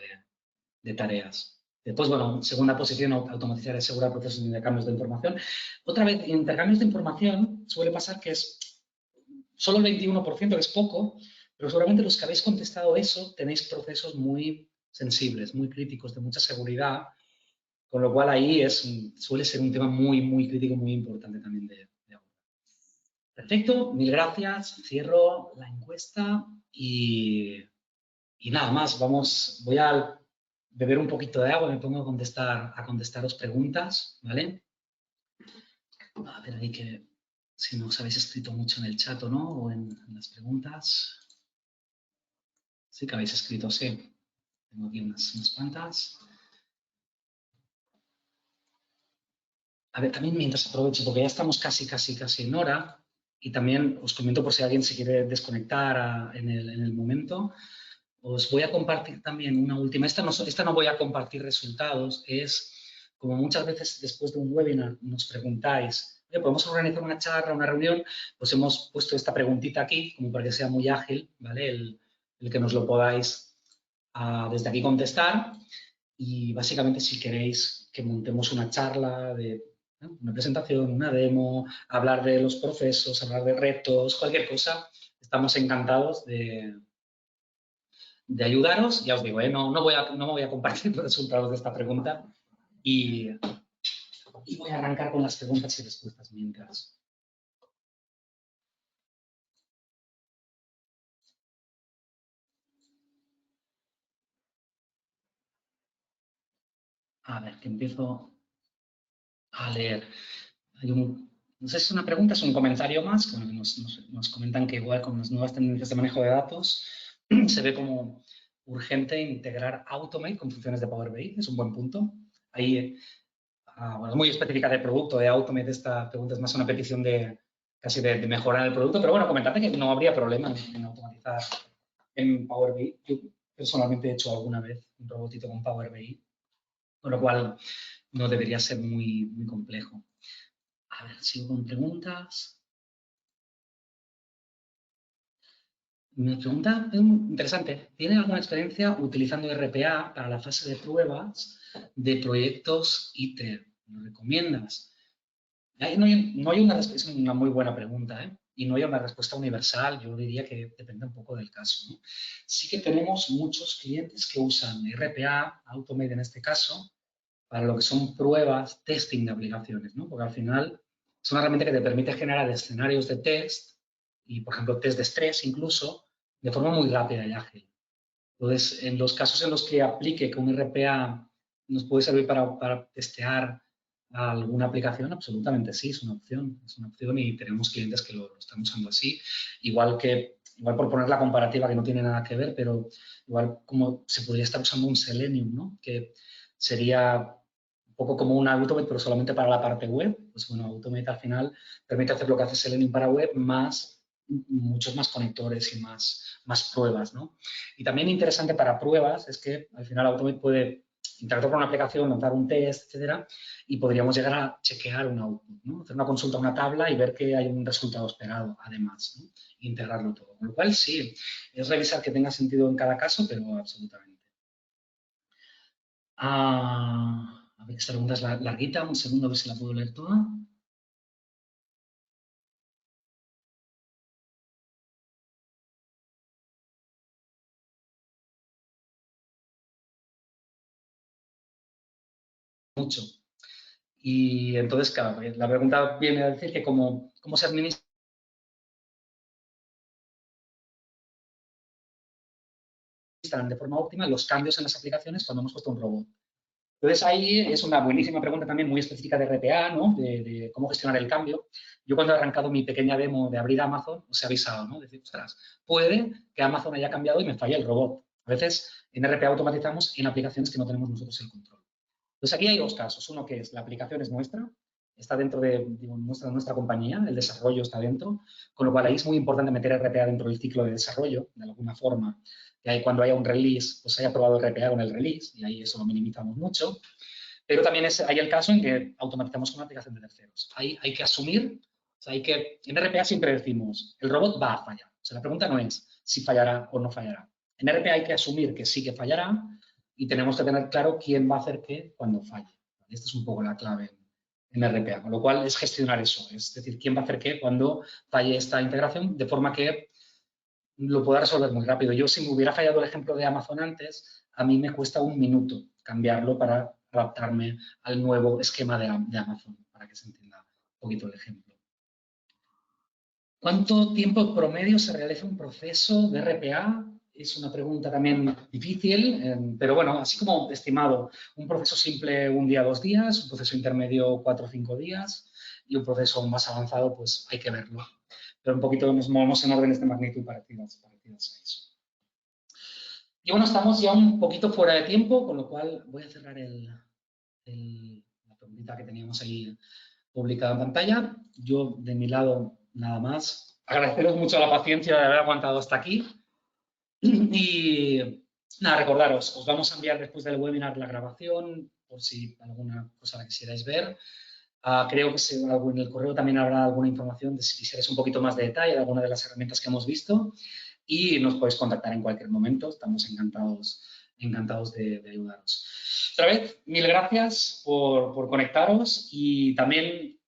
de tareas. Después, bueno, segunda posición, automatizar y asegurar procesos de intercambios de información. Otra vez, en intercambios de información suele pasar que es solo el 21%, que es poco, pero seguramente los que habéis contestado eso tenéis procesos muy sensibles, muy críticos, de mucha seguridad, con lo cual ahí suele ser un tema muy, muy crítico, muy importante también de abordar. Perfecto, mil gracias. Cierro la encuesta y nada más. Voy a beber un poquito de agua, me pongo a contestaros preguntas, ¿vale? A ver ahí que si no os habéis escrito mucho en el chat o no, o en las preguntas. Sí que habéis escrito, sí. Tengo aquí unas cuantas. A ver, también mientras aprovecho, porque ya estamos casi en hora, y también os comento por si alguien se quiere desconectar en el momento, os voy a compartir también una última. Esta no voy a compartir resultados, es como muchas veces después de un webinar nos preguntáis, ¿podemos organizar una charla, una reunión? Pues hemos puesto esta preguntita aquí, como para que sea muy ágil, ¿vale? El que nos lo podáis desde aquí contestar. Y básicamente si queréis que montemos una charla una presentación, una demo, hablar de los procesos, hablar de retos, cualquier cosa, estamos encantados de ayudaros. Ya os digo, no me voy a compartir los resultados de esta pregunta y voy a arrancar con las preguntas y respuestas mientras. A ver, que empiezo a leer. No sé si es una pregunta, es un comentario más. Nos comentan que igual con las nuevas tendencias de manejo de datos se ve como urgente integrar Automate con funciones de Power BI. Es un buen punto. Ahí, bueno, muy específica del producto de Automate. Esta pregunta es más una petición casi de mejorar el producto. Pero bueno, comentadme que no habría problema en automatizar en Power BI. Yo personalmente he hecho alguna vez un robotito con Power BI, con lo cual no debería ser muy complejo. A ver, sigo con preguntas. Mi pregunta es muy interesante. ¿Tiene alguna experiencia utilizando RPA para la fase de pruebas de proyectos IT? ¿Lo recomiendas? No hay una respuesta, es una muy buena pregunta, ¿eh? Y no hay una respuesta universal. Yo diría que depende un poco del caso, ¿no? Sí que tenemos muchos clientes que usan RPA, Automate en este caso, para lo que son pruebas, testing de aplicaciones, ¿no? Porque al final es una herramienta que te permite generar escenarios de test y, por ejemplo, test de estrés incluso, de forma muy rápida y ágil. Entonces, en los casos en los que aplique que un RPA nos puede servir para testear alguna aplicación, absolutamente sí, es una opción y tenemos clientes que lo están usando así, igual que igual por poner la comparativa que no tiene nada que ver, pero igual como se podría estar usando un Selenium, ¿no? Que sería un poco como un Automate, pero solamente para la parte web. Pues bueno, Automate al final permite hacer lo que hace Selenium para web, más muchos más conectores y más pruebas, ¿no? Y también interesante para pruebas es que al final Automate puede interactuar con una aplicación, lanzar un test, etcétera, y podríamos llegar a chequear un output, ¿no? Hacer una consulta a una tabla y ver que hay un resultado esperado, además, ¿no? Integrarlo todo. Con lo cual, sí, es revisar que tenga sentido en cada caso, pero absolutamente. A ver, esta pregunta es larguita, un segundo a ver si la puedo leer toda. Mucho. Y entonces, claro, la pregunta viene a decir que cómo se administran de forma óptima los cambios en las aplicaciones cuando hemos puesto un robot. Entonces, ahí es una buenísima pregunta también muy específica de RPA, ¿no? De cómo gestionar el cambio. Yo cuando he arrancado mi pequeña demo de abrir Amazon, os he avisado, ¿no? Decir, ostras, puede que Amazon haya cambiado y me falle el robot. A veces en RPA automatizamos en aplicaciones que no tenemos nosotros el control. Entonces, aquí hay dos casos. Uno que es la aplicación es nuestra, está dentro de nuestra compañía, el desarrollo está dentro, con lo cual ahí es muy importante meter RPA dentro del ciclo de desarrollo, de alguna forma, que cuando haya un release, pues haya probado RPA con el release, y ahí eso lo minimizamos mucho. Pero también hay el caso en que automatizamos con una aplicación de terceros. Ahí hay que asumir, o sea, en RPA siempre decimos, el robot va a fallar. O sea, la pregunta no es si fallará o no fallará. En RPA hay que asumir que sí que fallará y tenemos que tener claro quién va a hacer qué cuando falle. Esta es un poco la clave en RPA, con lo cual es gestionar eso, es decir, quién va a hacer qué cuando falle esta integración, de forma que lo pueda resolver muy rápido. Yo, si me hubiera fallado el ejemplo de Amazon antes, a mí me cuesta un minuto cambiarlo para adaptarme al nuevo esquema de Amazon, para que se entienda un poquito el ejemplo. ¿Cuánto tiempo promedio se realiza un proceso de RPA? Es una pregunta también difícil, pero bueno, así como estimado, un proceso simple 1 día, 2 días, un proceso intermedio 4 o 5 días y un proceso más avanzado, pues hay que verlo. Pero un poquito nos movemos en órdenes de magnitud parecidas a eso. Y bueno, estamos ya un poquito fuera de tiempo, con lo cual voy a cerrar la preguntita que teníamos ahí publicada en pantalla. Yo, de mi lado, nada más. Agradeceros mucho la paciencia de haber aguantado hasta aquí. Y nada, recordaros, os vamos a enviar después del webinar la grabación, por si alguna cosa la quisierais ver. Creo que en el correo también habrá alguna información de si quisierais un poquito más de detalle de alguna de las herramientas que hemos visto. Y nos podéis contactar en cualquier momento. Estamos encantados de ayudaros. Otra vez, mil gracias por conectaros y también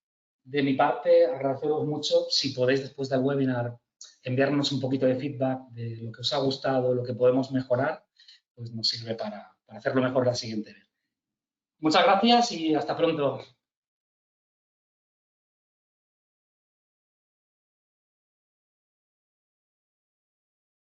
de mi parte agradeceros mucho si podéis después del webinar enviarnos un poquito de feedback de lo que os ha gustado, lo que podemos mejorar, pues nos sirve para hacerlo mejor la siguiente vez. Muchas gracias y hasta pronto.